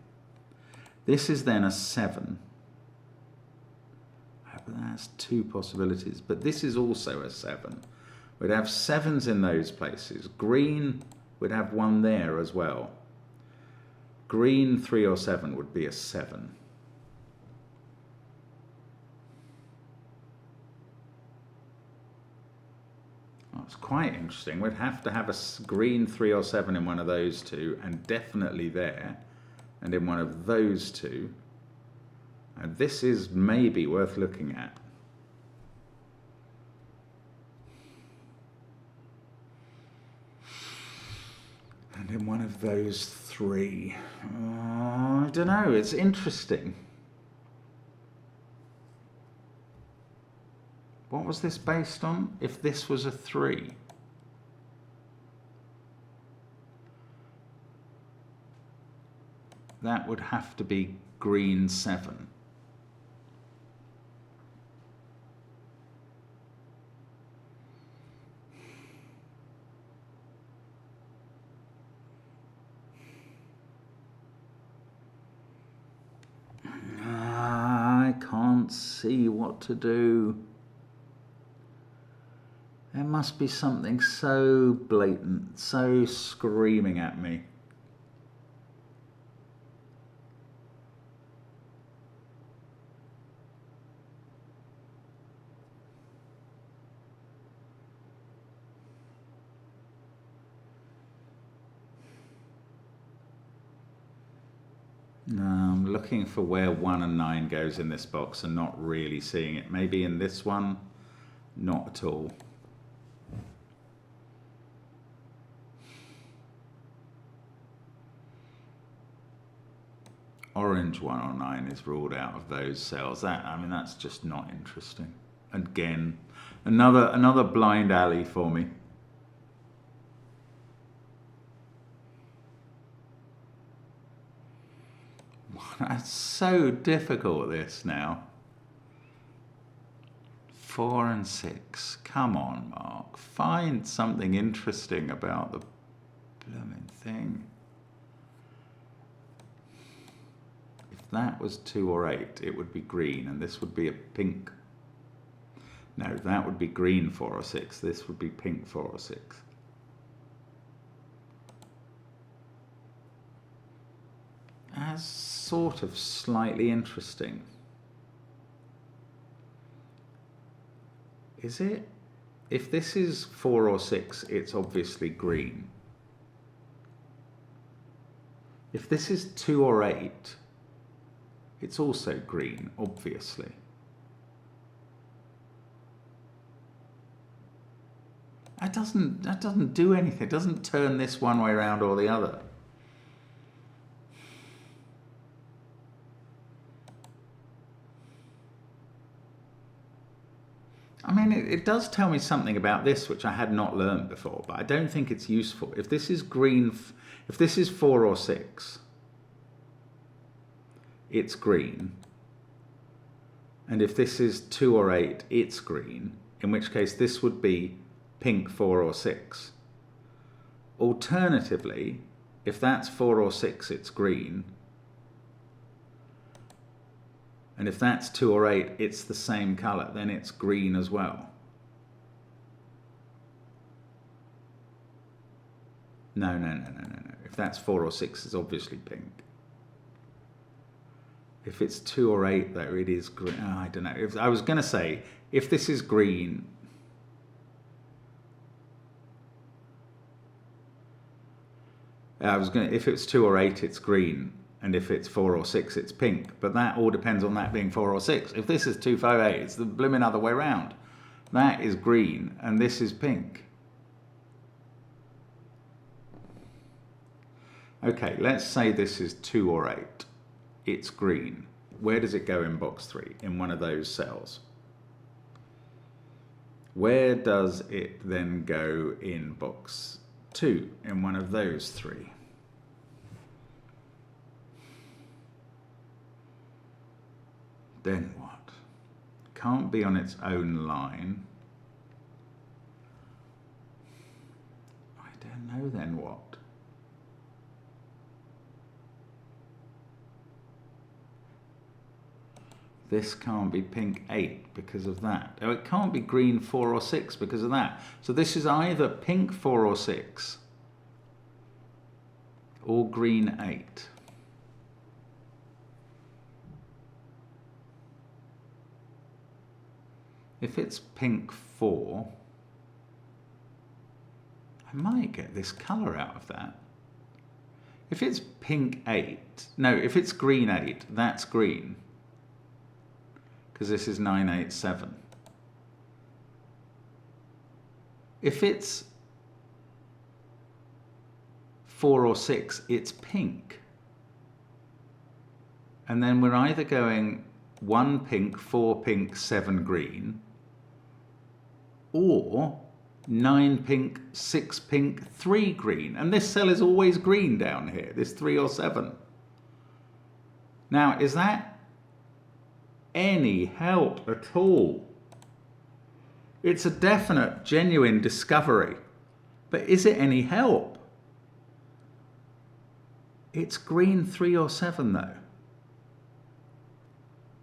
This is then a 7. That's 2 possibilities, but this is also a 7. We'd have 7s in those places. Green would have 1 there as well. Green 3 or 7 would be a 7. That's quite interesting. We'd have to have a green 3 or 7 in one of those two, and definitely there, and in one of those two. And this is maybe worth looking at. And in one of those 3. I don't know, it's interesting. What was this based on? If this was a 3. That would have to be green 7. I can't see what to do. There must be something so blatant, so screaming at me. No, I'm looking for where 1 and 9 goes in this box and not really seeing it. Maybe in this one, not at all. Orange 1 or 9 is ruled out of those cells. I mean, that's just not interesting. Again, another blind alley for me. That's so difficult, this now. 4 and 6. Come on, Mark. Find something interesting about the blooming thing. If that was 2 or 8, it would be green, and this would be a pink. No, that would be green 4 or 6. This would be pink 4 or 6. That's sort of slightly interesting. Is it? If this is 4 or 6, it's obviously green. If this is 2 or 8, it's also green, obviously. That doesn't do anything. It doesn't turn this one way around or the other. I mean, it does tell me something about this which I had not learned before, but I don't think it's useful. If this is green, if this is 4 or 6, it's green. And if this is 2 or 8, it's green, in which case this would be pink 4 or 6. Alternatively, if that's 4 or 6, it's green. And if that's 2 or 8, it's the same colour, then it's green as well. No. If that's 4 or 6, it's obviously pink. If it's 2 or 8, though, it is green. Oh, I don't know. If I was going to say, if this is green, if it's 2 or 8, it's green. And if it's 4 or 6, it's pink. But that all depends on that being 4 or 6. If this is 2, 5, 8, it's the blooming other way round. That is green, and this is pink. Okay, let's say this is 2 or 8. It's green. Where does it go in box 3? In one of those cells. Where does it then go in box 2? In one of those 3. Then what? Can't be on its own line. I don't know then what. This can't be pink 8 because of that. Oh, it can't be green 4 or 6 because of that. So this is either pink 4 or 6 or green 8. If it's pink 4, I might get this colour out of that. If it's pink 8, no, if it's green 8, that's green. Because this is 9, 8, 7. If it's 4 or 6, it's pink. And then we're either going 1 pink, 4 pink, 7 green, or 9 pink, 6 pink, 3 green. And this cell is always green down here, this 3 or 7. Now, is that any help at all? It's a definite, genuine discovery. But is it any help? It's green 3 or 7 though.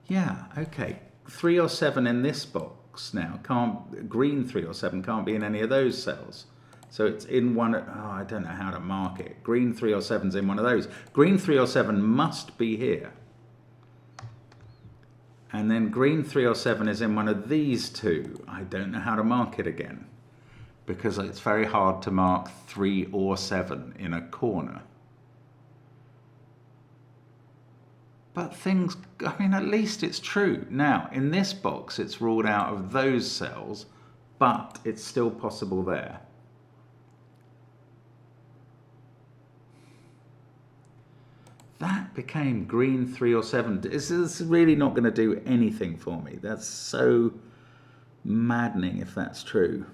Yeah, okay. 3 or 7 in this box now. Green 3 or 7 can't be in any of those cells. So it's in one, I don't know how to mark it. Green 3 or 7's in one of those. Green 3 or 7 must be here. And then green 3 or 7 is in one of these two. I don't know how to mark it again, because it's very hard to mark 3 or 7 in a corner. But things, I mean, at least it's true. Now, in this box, it's ruled out of those cells, but it's still possible there. That became green 3 or 7. This is really not going to do anything for me. That's so maddening if that's true.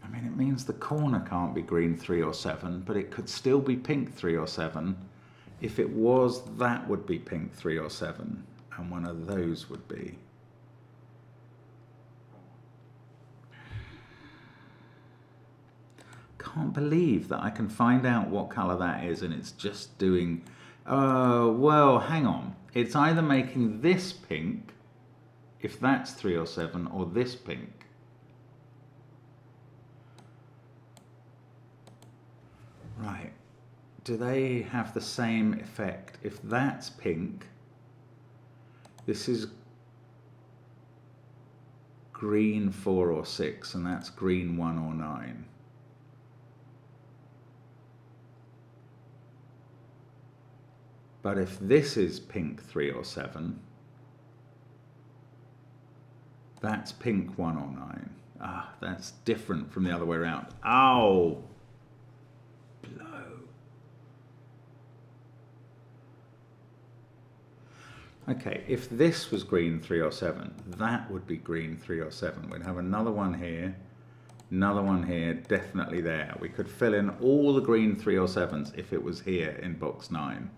I mean, it means the corner can't be green 3 or 7, but it could still be pink 3 or 7. If it was, that would be pink 3 or 7, and one of those would be. Can't believe that I can find out what colour that is and it's just doing, well, hang on. It's either making this pink, if that's 3 or 7, or this pink. Right. Do they have the same effect? If that's pink, this is green 4 or 6, and that's green 1 or 9. But if this is pink 3 or 7, That's pink 109. Ah, that's different from the other way around. Ow! Blow. Okay, if this was green 307, that would be green 307. We'd have another one here, definitely there. We could fill in all the green 307s if it was here in box 9.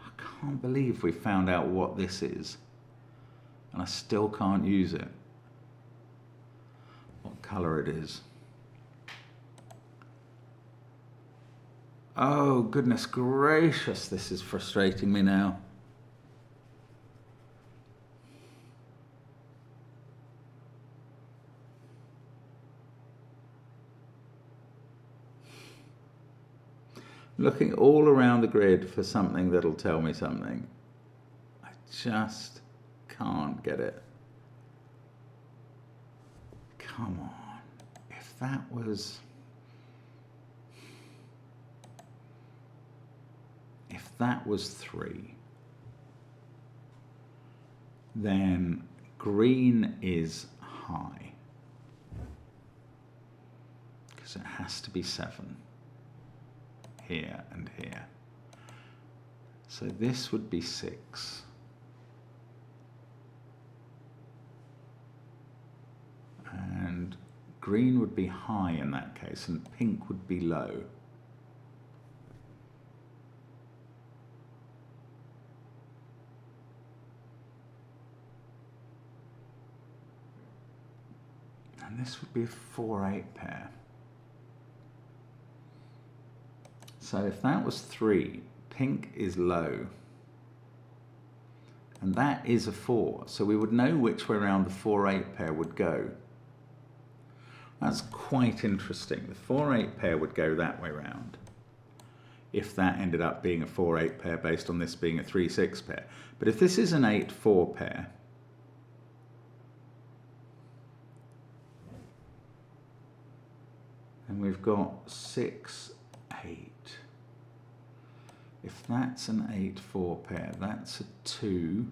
I can't believe we found out what this is, and I still can't use it. What colour it is. Oh, goodness gracious, this is frustrating me now. Looking all around the grid for something that'll tell me something. I just can't get it. Come on. If that was 3, then green is high, because it has to be 7 here and here. So this would be 6. And green would be high in that case, and pink would be low. And this would be a 4-8 pair. So if that was 3, pink is low. And that is a 4. So we would know which way around the 4-8 pair would go. That's quite interesting. The 4-8 pair would go that way round, if that ended up being a 4-8 pair based on this being a 3-6 pair. But if this is an 8-4 pair, and we've got 6-8. If that's an 8-4 pair, that's a 2.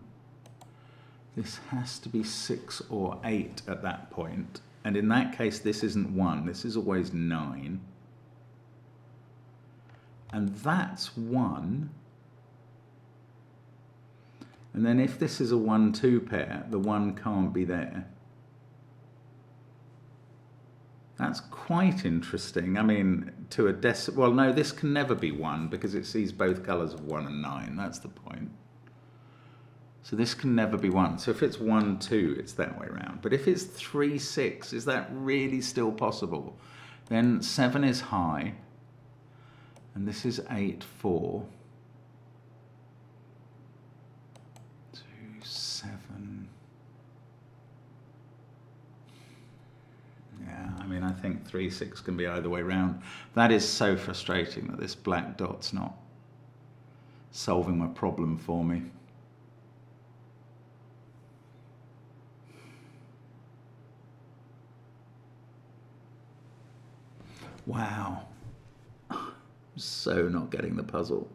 This has to be 6 or 8 at that point. And in that case, this isn't 1. This is always 9. And that's 1. And then if this is a 1-2 pair, the 1 can't be there. That's quite interesting. I mean, to a well, no, this can never be 1 because it sees both colours of 1 and 9. That's the point. So this can never be 1. So if it's 1-2, it's that way around. But if it's 3-6, is that really still possible? Then 7 is high, and this is 8-4. 2, 7. Yeah, I mean, I think 3-6 can be either way round. That is so frustrating that this black dot's not solving my problem for me. Wow. I'm so not getting the puzzle.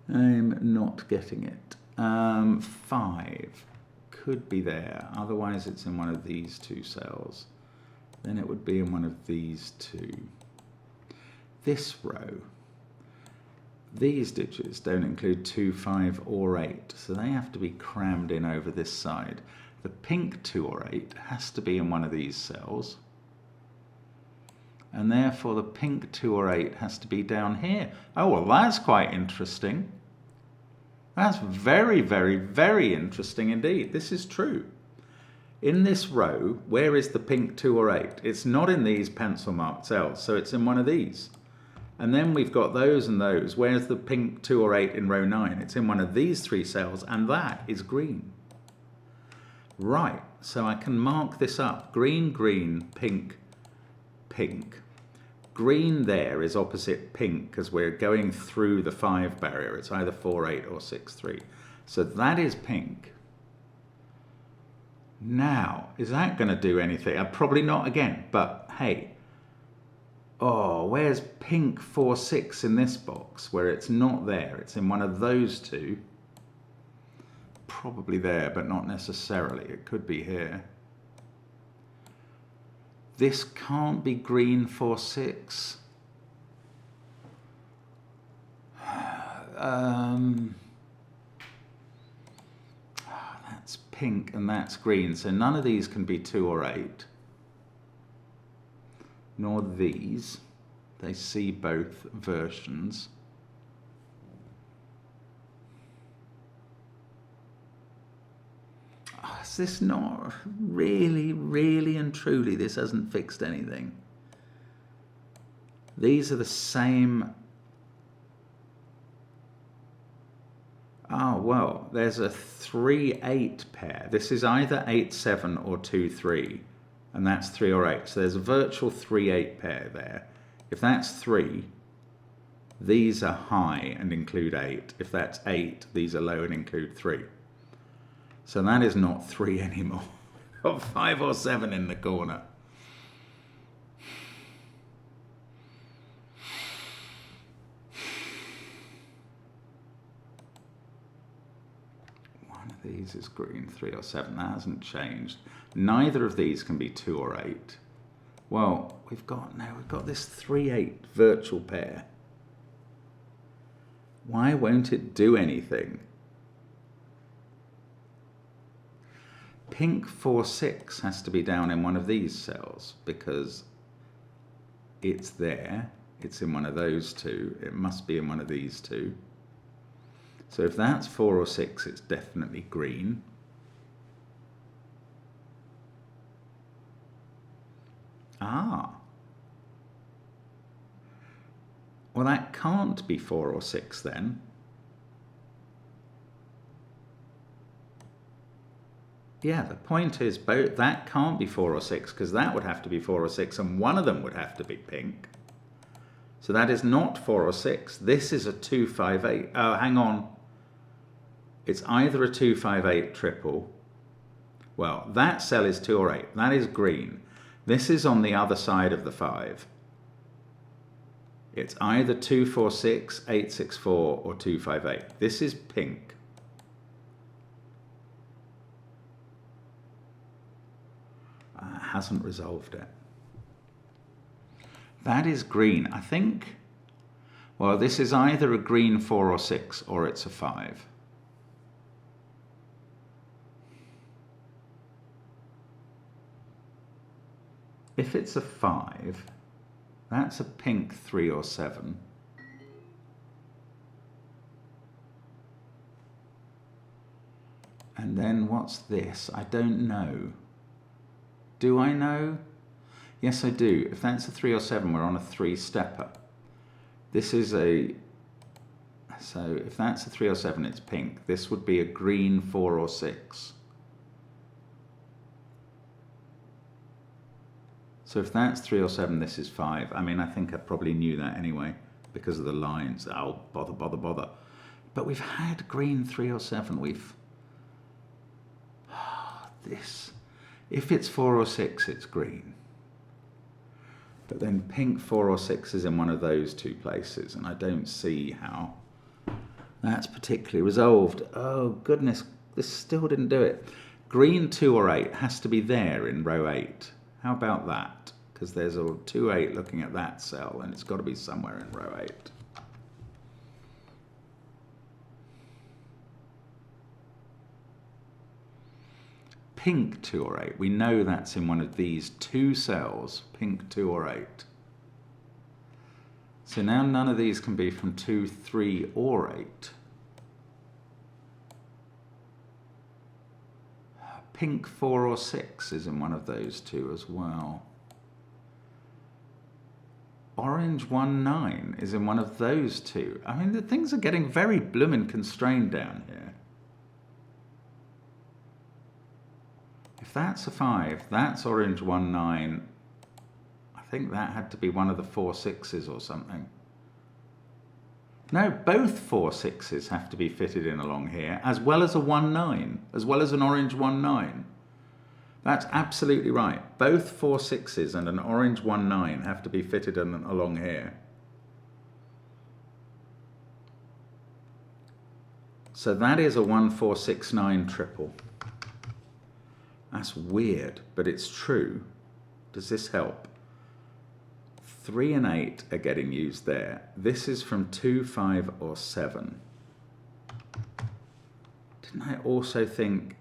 I'm not getting it. 5. Could be there, otherwise it's in one of these 2 cells. Then it would be in one of these 2. This row, these digits don't include 2, 5 or 8, so they have to be crammed in over this side. The pink 2 or 8 has to be in one of these cells, and therefore the pink 2 or 8 has to be down here. Oh, well, that's quite interesting. That's very, very, very interesting indeed. This is true. In this row, where is the pink 2 or 8? It's not in these pencil marked cells, so it's in one of these. And then we've got those and those. Where's the pink 2 or 8 in row 9? It's in one of these 3 cells, and that is green. Right, so I can mark this up. Green, green, pink, pink. Green there is opposite pink because we're going through the 5 barrier. It's either 4-8 or 6-3. So that is pink. Now, is that going to do anything? Probably not again, but hey. Oh, where's pink 4, 6 in this box? Where it's not there, it's in one of those two. Probably there, but not necessarily. It could be here. This can't be green 4, 6. That's pink and that's green, so none of these can be 2 or 8. Nor these. They see both versions. Oh, is this not really and truly, this hasn't fixed anything? These are the same. Oh, well, there's a 3-8 pair. This is either 8-7 or 2-3, and that's 3 or 8. So there's a virtual 3-8 pair there. If that's 3, these are high and include 8. If that's 8, these are low and include 3. So that is not 3 anymore. Got 5 or 7 in the corner. These is green 3 or 7. That hasn't changed. Neither of these can be 2 or 8. Well, we've got this 3-8 virtual pair. Why won't it do anything? Pink 4, 6 has to be down in one of these cells because it's there. It's in one of those two. It must be in one of these two. So if that's 4 or 6, it's definitely green. Ah. Well, that can't be 4 or 6 then. Yeah, the point is both that can't be 4 or 6 because that would have to be 4 or 6 and one of them would have to be pink. So that is not 4 or 6. This is a 2, 5, 8. Oh, hang on. It's either a 2, 5, 8 triple. Well, that cell is 2 or 8. That is green. This is on the other side of the 5. It's either 2, 4, 6, 8, 6, 4, or 2, 5, 8. This is pink. Hasn't resolved it. That is green. I think, well, this is either a green 4 or 6 or it's a 5. If it's a 5, that's a pink 3 or 7. And then what's this? I don't know. Do I know? Yes, I do. If that's a 3 or 7, we're on a 3-stepper. This is a... So if that's a 3 or 7, it's pink. This would be a green 4 or 6. So if that's 3 or 7, this is 5. I mean, I think I probably knew that anyway because of the lines. Oh, bother. But we've had green 3 or 7. We've... this... If it's 4 or 6, it's green. But then pink 4 or 6 is in one of those two places, and I don't see how that's particularly resolved. Oh, goodness, this still didn't do it. Green 2 or 8 has to be there in row 8. How about that? Because there's a 2, 8 looking at that cell, and it's got to be somewhere in row 8. Pink 2 or 8, we know that's in one of these two cells, pink 2 or 8. So now none of these can be from 2, 3 or 8. Pink 4 or 6 is in one of those two as well. Orange 1, 9 is in one of those two. I mean, the things are getting very bloomin' constrained down here. If that's a 5, that's orange 1, 9. I think that had to be one of the 4, 6s or something. No, both 4, 6s have to be fitted in along here, as well as a 1, 9, as well as an orange 1, 9. That's absolutely right. Both 4 6s and an orange 1 9 have to be fitted along here. So that is a 1 4 6 9 triple. That's weird, but it's true. Does this help? 3 and 8 are getting used there. This is from 2, 5 or 7. Didn't I also think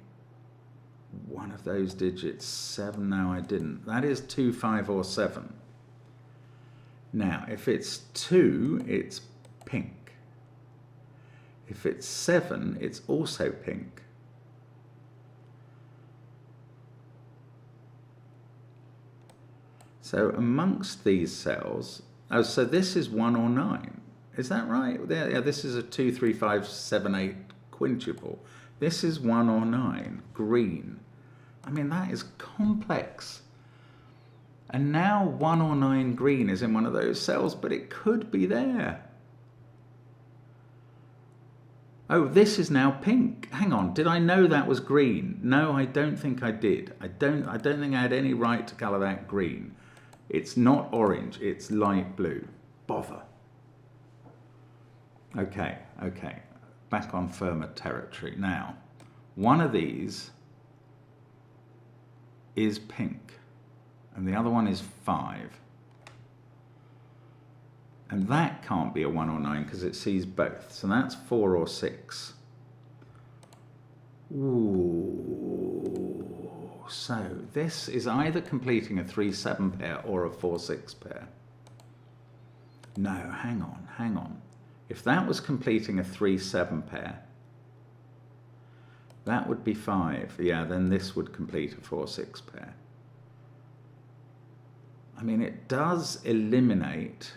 one of those digits 7? No, I didn't. That is 2, 5 or 7. Now, if it's 2, it's pink. If it's 7, it's also pink. So amongst these cells, oh, so this is 1 or 9. Is that right? Yeah, this is a 2, 3, 5, 7, 8 quintuple. This is 1 or 9, green. I mean, that is complex. And now 1 or 9 green is in one of those cells, but it could be there. Oh, this is now pink. Hang on, did I know that was green? No, I don't think I did. I don't think I had any right to colour that green. It's not orange, it's light blue. Bother. Okay, back on firmer territory. Now, one of these is pink, and the other one is 5. And that can't be a 1 or 9 because it sees both. So that's 4 or 6. Ooh. So this is either completing a 3-7 pair or a 4-6 pair. No, hang on. If that was completing a 3-7 pair, that would be 5. Yeah, then this would complete a 4-6 pair. I mean, it does eliminate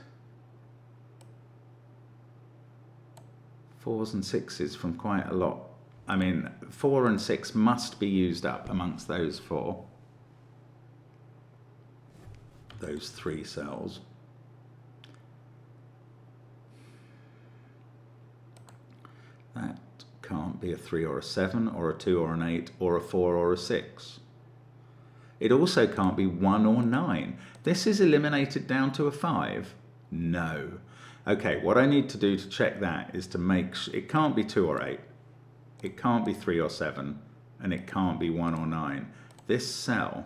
4s and 6s from quite a lot. I mean, 4 and 6 must be used up amongst those 4. Those 3 cells. That can't be a 3 or a 7 or a 2 or an 8 or a 4 or a 6. It also can't be 1 or 9. This is eliminated down to a 5. No. Okay, what I need to do to check that is to make sure it can't be 2 or 8. It can't be 3 or 7, and it can't be 1 or 9. This cell,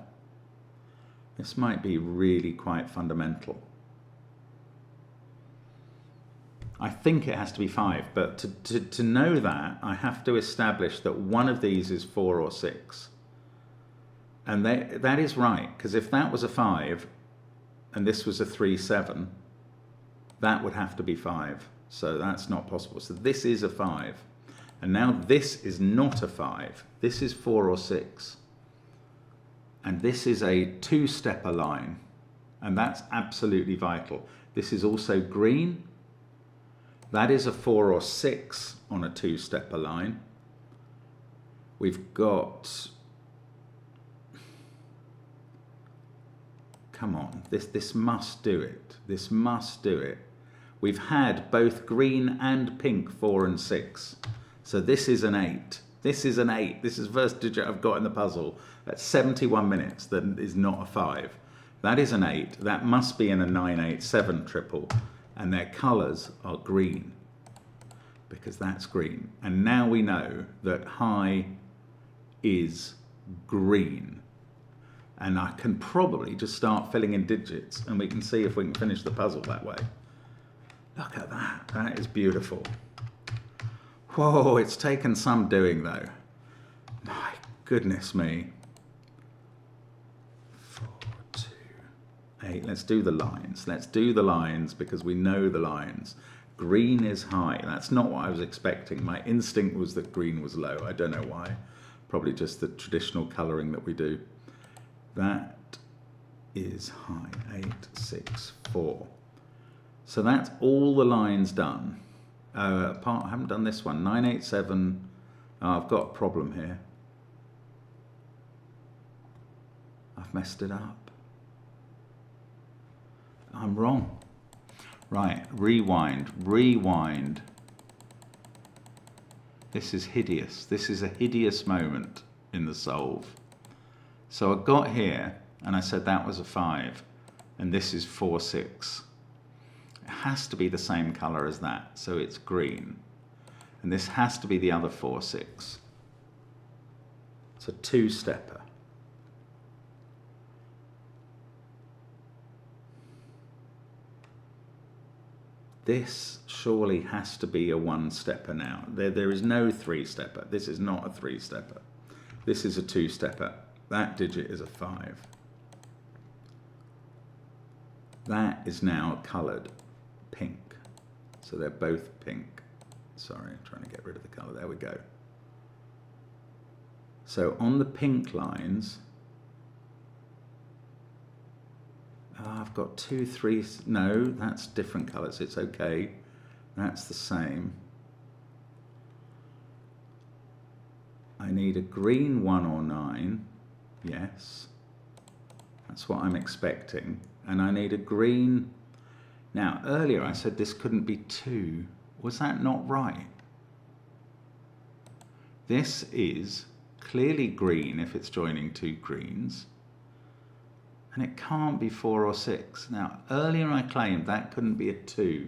this might be really quite fundamental. I think it has to be 5, but to know that, I have to establish that one of these is 4 or 6. And that is right, because if that was a 5, and this was a 3, 7, that would have to be 5. So that's not possible. So this is a 5. And now this is not a 5. This is 4 or 6. And this is a 2-stepper line. And that's absolutely vital. This is also green. That is a 4 or 6 on a 2-stepper line. We've got... Come on, this must do it. This must do it. We've had both green and pink 4 and 6. So this is an 8. This is an 8. This is the first digit I've got in the puzzle. That's 71 minutes. That is not a 5. That is an 8. That must be in a 9-8-7 triple. And their colours are green. Because that's green. And now we know that high is green. And I can probably just start filling in digits and we can see if we can finish the puzzle that way. Look at that. That is beautiful. Whoa, it's taken some doing though. My goodness me. 4, 2, 8. Let's do the lines. Let's do the lines because we know the lines. Green is high. That's not what I was expecting. My instinct was that green was low. I don't know why. Probably just the traditional colouring that we do. That is high. 8, 6, 4. So that's all the lines done. I haven't done this one. 9-8-7. Oh, I've got a problem here. I've messed it up. I'm wrong. Right, rewind. This is hideous. This is a hideous moment in the solve. So I got here and I said that was a 5 and this is 4, 6. It has to be the same color as that, so it's green. And this has to be the other 4, 6. It's a 2-stepper. This surely has to be a 1-stepper now. There is no 3-stepper. This is not a 3-stepper. This is a 2-stepper. That digit is a 5. That is now colored pink. So they're both pink. Sorry, I'm trying to get rid of the color. There we go. So on the pink lines, I've got 2, 3, no, that's different colors. It's okay. That's the same. I need a green 1 or 9. Yes. That's what I'm expecting. And I need a green. Now, earlier I said this couldn't be 2. Was that not right? This is clearly green if it's joining 2 greens. And it can't be 4 or 6. Now, earlier I claimed that couldn't be a 2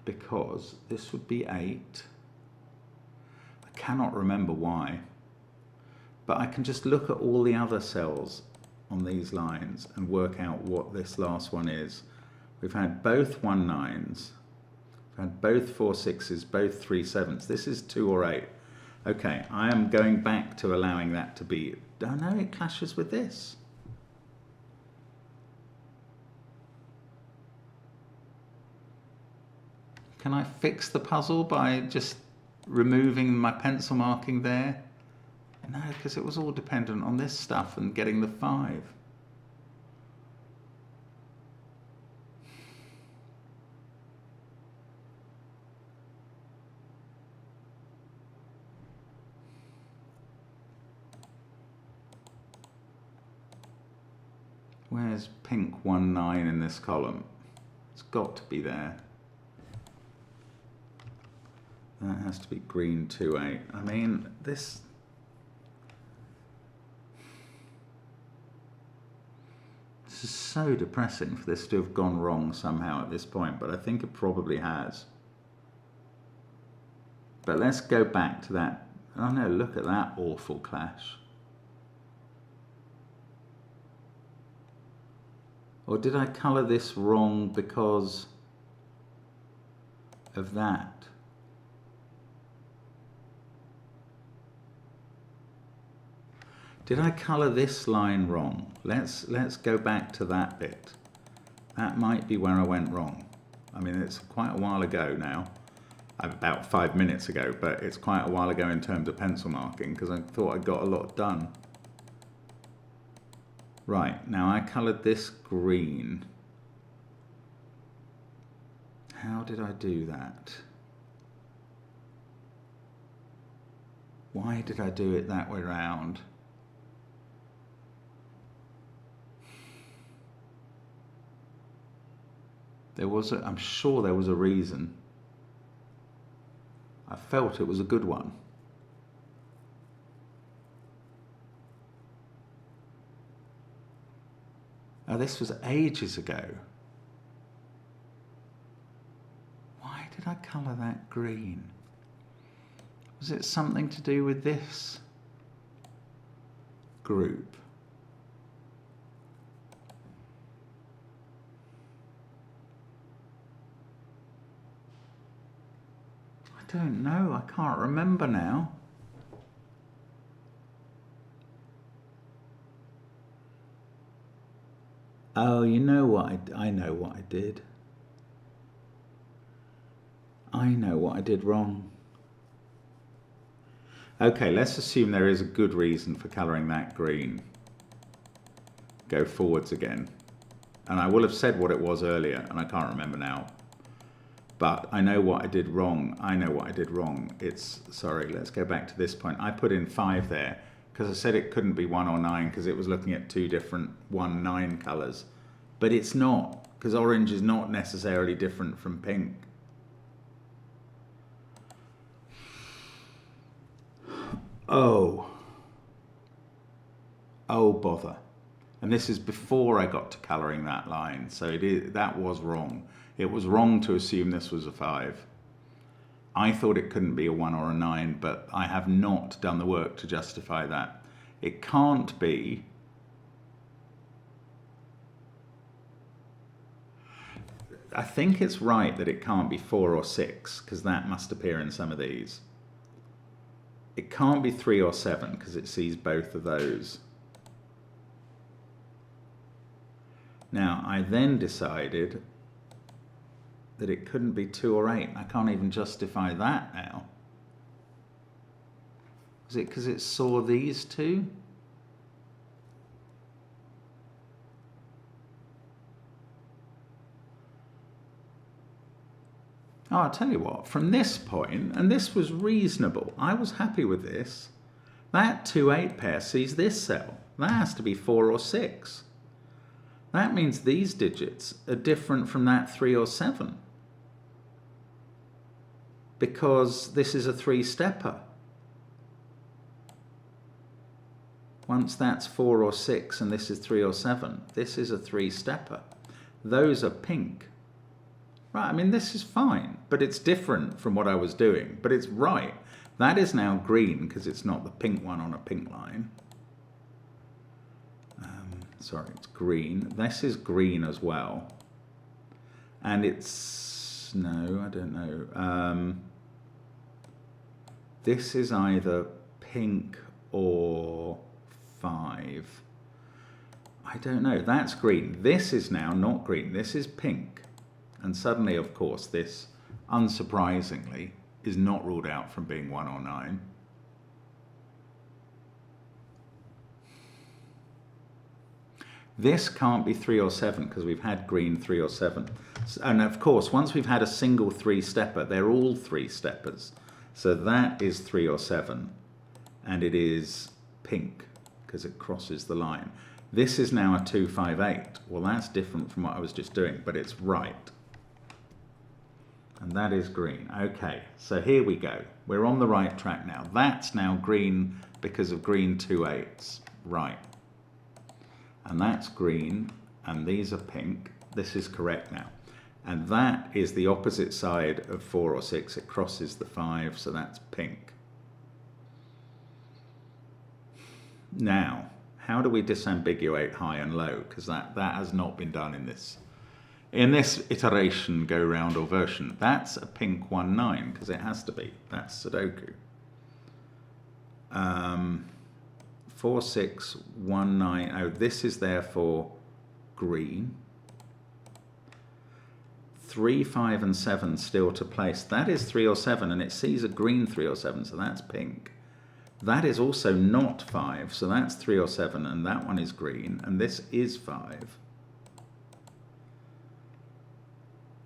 because this would be 8. I cannot remember why, but I can just look at all the other cells on these lines and work out what this last one is. We've had both 1 9s, we've had both 4 6s, both 3 7s. This is 2 or 8. Okay, I am going back to allowing that to be. Oh no, it clashes with this. Can I fix the puzzle by just removing my pencil marking there? No, because it was all dependent on this stuff and getting the 5. Where's pink 1 9 in this column? It's got to be there. That has to be green 2 8. I mean, this is so depressing for this to have gone wrong somehow at this point, but I think it probably has. But let's go back to that. Oh no, look at that awful clash. Or did I colour this wrong because of that? Did I colour this line wrong? Let's go back to that bit. That might be where I went wrong. I mean, it's quite a while ago now. About 5 minutes ago, but it's quite a while ago in terms of pencil marking because I thought I got a lot done. Right, now I coloured this green. How did I do that? Why did I do it that way round? I'm sure there was a reason. I felt it was a good one. Oh, this was ages ago. Why did I colour that green? Was it something to do with this group? I don't know, I can't remember now. Oh, you know what, I know what I did. I know what I did wrong. Okay, let's assume there is a good reason for colouring that green. Go forwards again. And I will have said what it was earlier, and I can't remember now. But I know what I did wrong. I know what I did wrong. Sorry, let's go back to this point. I put in 5 there because I said it couldn't be 1 or 9 because it was looking at 2 different 1 9 colours. But it's not, because orange is not necessarily different from pink. Oh, Oh, bother. And this is before I got to colouring that line, so that was wrong. It was wrong to assume this was a 5. I thought it couldn't be a 1 or a 9, but I have not done the work to justify that. It can't be. I think it's right that it can't be 4 or 6, because that must appear in some of these. It can't be 3 or 7, because it sees both of those. Now, I then decided that it couldn't be 2 or 8. I can't even justify that now. Is it because it saw these two? Oh, I'll tell you what, from this point, and this was reasonable, I was happy with this, that 2-8 pair sees this cell. That has to be 4 or 6. That means these digits are different from that 3 or 7. Because this is a 3-stepper. Once that's 4 or 6 and this is 3 or 7, this is a 3-stepper. Those are pink. Right, I mean, this is fine, but it's different from what I was doing, but it's right. That is now green because it's not the pink one on a pink line. Sorry, it's green. This is green as well. And it's, no, I don't know. This is either pink or 5. I don't know, that's green. This is now not green, this is pink. And suddenly, of course, this, unsurprisingly, is not ruled out from being 1 or 9. This can't be 3 or 7 because we've had green 3 or 7. And of course, once we've had a single 3-stepper, they're all 3-steppers. So that is 3 or 7. And it is pink because it crosses the line. This is now a 2, 5, 8. Well, that's different from what I was just doing, but it's right. And that is green. Okay, so here we go. We're on the right track now. That's now green because of green 2 8s. Right. And that's green, and these are pink. This is correct now. And that is the opposite side of 4 or 6. It crosses the 5, so that's pink. Now, how do we disambiguate high and low? Because that has not been done in this iteration, go round or version. That's a pink 1, 9, because it has to be. That's Sudoku. 4, 6, 1, 9. Oh, this is therefore green. 3, 5, and 7 still to place. That is 3 or 7, and it sees a green 3 or 7, so that's pink. That is also not 5, so that's 3 or 7, and that one is green, and this is 5.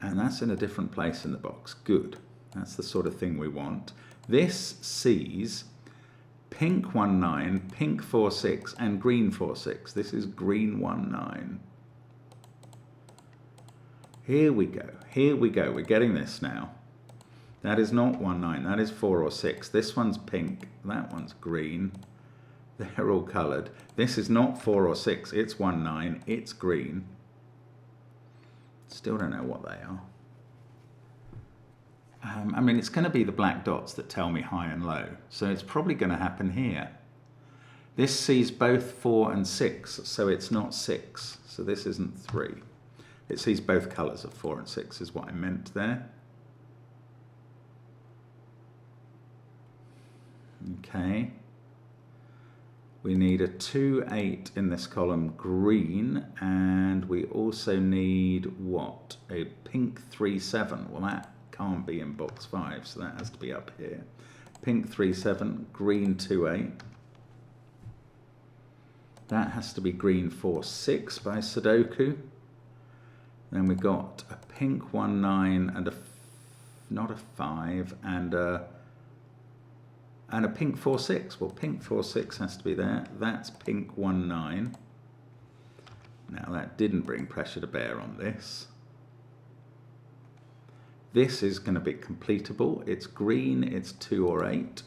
And that's in a different place in the box. Good. That's the sort of thing we want. This sees pink 1, 9, pink 4, 6, and green 4, 6. This is green 1, 9. Here we go. Here we go. We're getting this now. That is not 1, 9. That is 4 or 6. This one's pink. That one's green. They're all coloured. This is not 4 or 6. It's 1, 9. It's green. Still don't know what they are. I mean, it's going to be the black dots that tell me high and low. So it's probably going to happen here. This sees both 4 and 6, so it's not 6. So this isn't 3. It sees both colours of 4 and 6 is what I meant there. Okay. We need a 2, 8 in this column, green, and we also need what? A pink 3, 7. Well, that can't be in box 5, so that has to be up here. Pink 3, 7, green 2, 8. That has to be green 4, 6 by Sudoku. Then we got a pink 1, 9, and not a 5, and a pink 4, 6. Well, pink 4, 6 has to be there. That's pink 1, 9. Now that didn't bring pressure to bear on this. This is going to be completable. It's green, it's 2 or 8.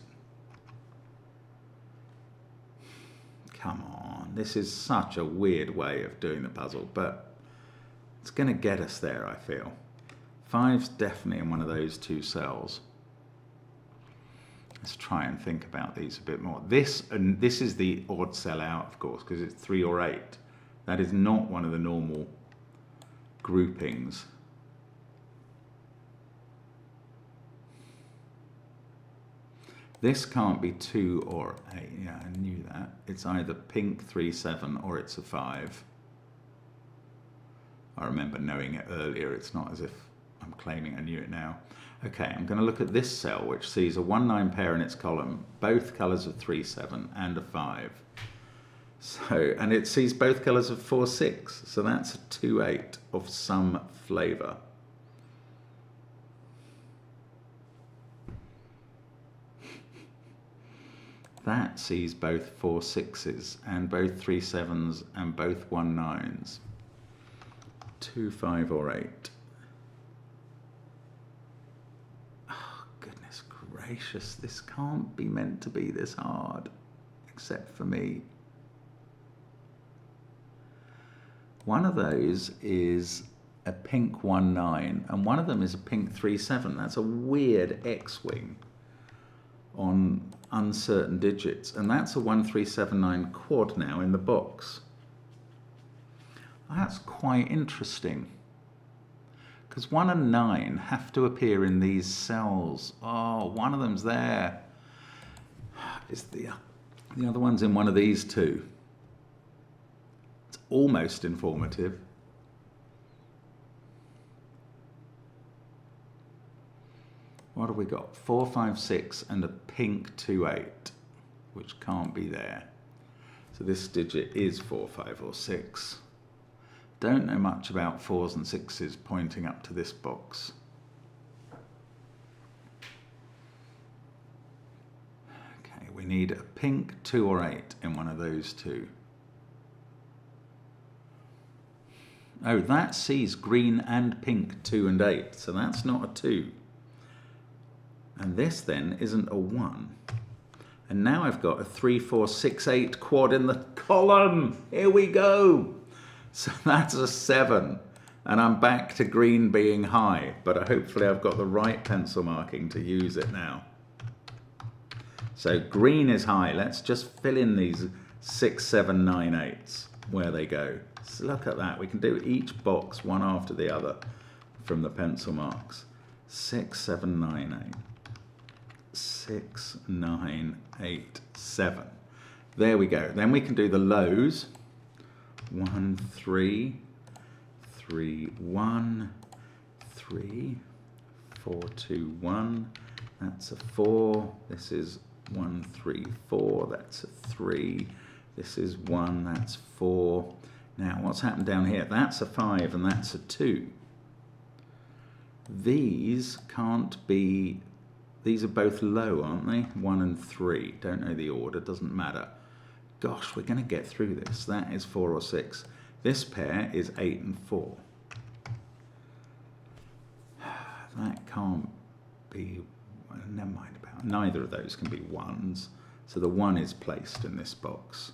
Come on, This is such a weird way of doing the puzzle, but it's going to get us there, I feel. 5's definitely in one of those two cells. Let's try and think about these a bit more. This is the odd cell out, of course, because it's 3 or 8. That is not one of the normal groupings. This can't be 2 or 8. Yeah, I knew that. It's either pink 3, 7 or it's a 5. I remember knowing it earlier. It's not as if I'm claiming I knew it now. Okay, I'm going to look at this cell, which sees a 1, 9 pair in its column, both colours of 3, 7 and a 5. So, and it sees both colours of 4, 6. So that's a 2, 8 of some flavour. That sees both 4, 6s and both 3, 7s and both 1, 9s. 2, 5 or 8. Oh, goodness gracious, this can't be meant to be this hard, except for me. One of those is a pink 1, 9, and one of them is a pink 3, 7. That's a weird X-wing on uncertain digits, and that's a 1, 3, 7, 9 quad now in the box. That's quite interesting, because 1 and 9 have to appear in these cells. Oh, one of them's there. Is the other one's in one of these two. It's almost informative. What have we got? 4, 5, 6 and a pink 2, 8, which can't be there. So this digit is 4, 5 or 6. Don't know much about 4s and 6s pointing up to this box. Okay, we need a pink 2 or 8 in one of those two. Oh, that sees green and pink 2 and 8, so that's not a 2. And this then isn't a 1. And now I've got a 3, 4, 6, 8 quad in the column. Here we go. So that's a 7. And I'm back to green being high, but hopefully I've got the right pencil marking to use it now. So green is high. Let's just fill in these 6, 7, 9, 8s where they go. So look at that. We can do each box one after the other from the pencil marks. 6, 7, 9, 8. 6, 9, 8, 7. There we go. Then we can do the lows. 1, 3, 3, 1, 3, 4, 2, 1. That's a 4. This is 1, 3, 4. That's a 3. This is 1. That's 4. Now, what's happened down here? That's a 5 and that's a 2. These can't be. These are both low, aren't they? 1 and 3. Don't know the order, doesn't matter. Gosh, we're going to get through this. That is 4 or 6. This pair is 8 and 4. That can't be, well, never mind about it. Neither of those can be 1s. So the 1 is placed in this box.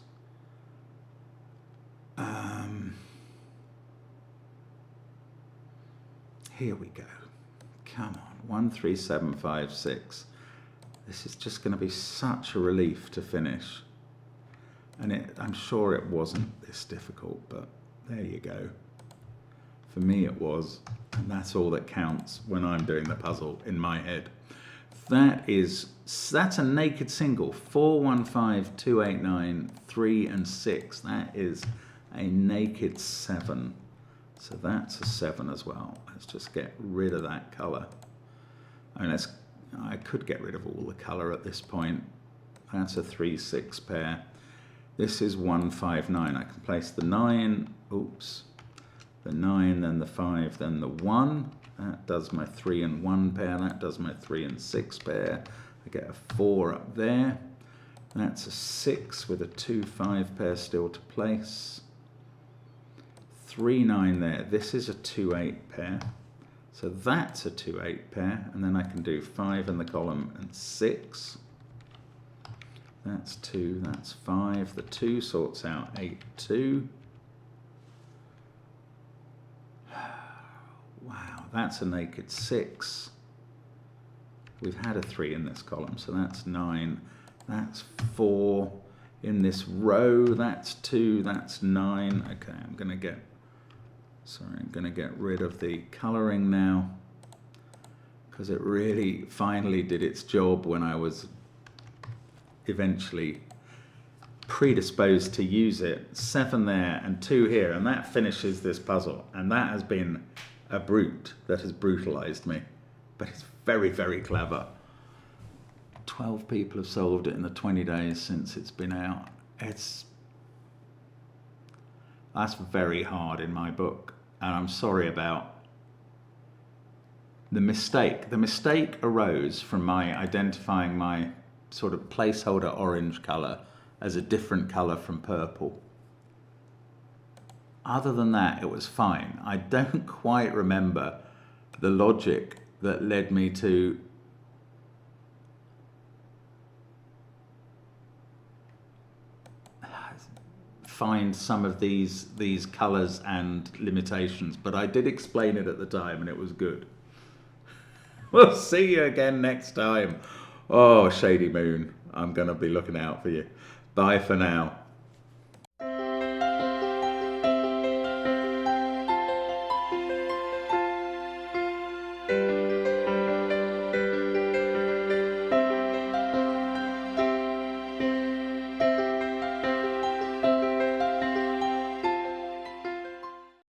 Here we go. Come on. 1, 3, 7, 5, 6. This is just going to be such a relief to finish. And I'm sure it wasn't this difficult, but there you go. For me it was, and that's all that counts when I'm doing the puzzle in my head. That's a naked single. 4, 1, 5, 2, 8, 9, 3 and 6. That is a naked 7. So that's a 7 as well. Let's just get rid of that colour. I could get rid of all the colour at this point. That's a 3, 6 pair. This is 1, 5, 9. I can place the 9, oops, the 9, then the 5, then the 1. That does my 3 and 1 pair. That does my 3 and 6 pair. I get a 4 up there. That's a 6 with a 2, 5 pair still to place. 3, 9 there. This is a 2, 8 pair. So that's a 2, 8 pair. And then I can do 5 in the column and 6. That's 2, that's 5. The 2 sorts out 8, 2. Wow, that's a naked 6. We've had a 3 in this column, so that's 9. That's 4. In this row, that's 2, that's 9. Okay, I'm going to get rid of the colouring now, because it really finally did its job when I was eventually predisposed to use it. 7 there and 2 here, and that finishes this puzzle. And that has been a brute that has brutalized me, but it's very, very clever. 12 people have solved it in the 20 days since it's been out. That's very hard in my book, and I'm sorry about the mistake. The mistake arose from my identifying my sort of placeholder orange colour as a different colour from purple. Other than that, it was fine. I don't quite remember the logic that led me to find some of these colours and limitations, but I did explain it at the time and it was good. We'll see you again next time. Oh, Shady Moon, I'm going to be looking out for you. Bye for now.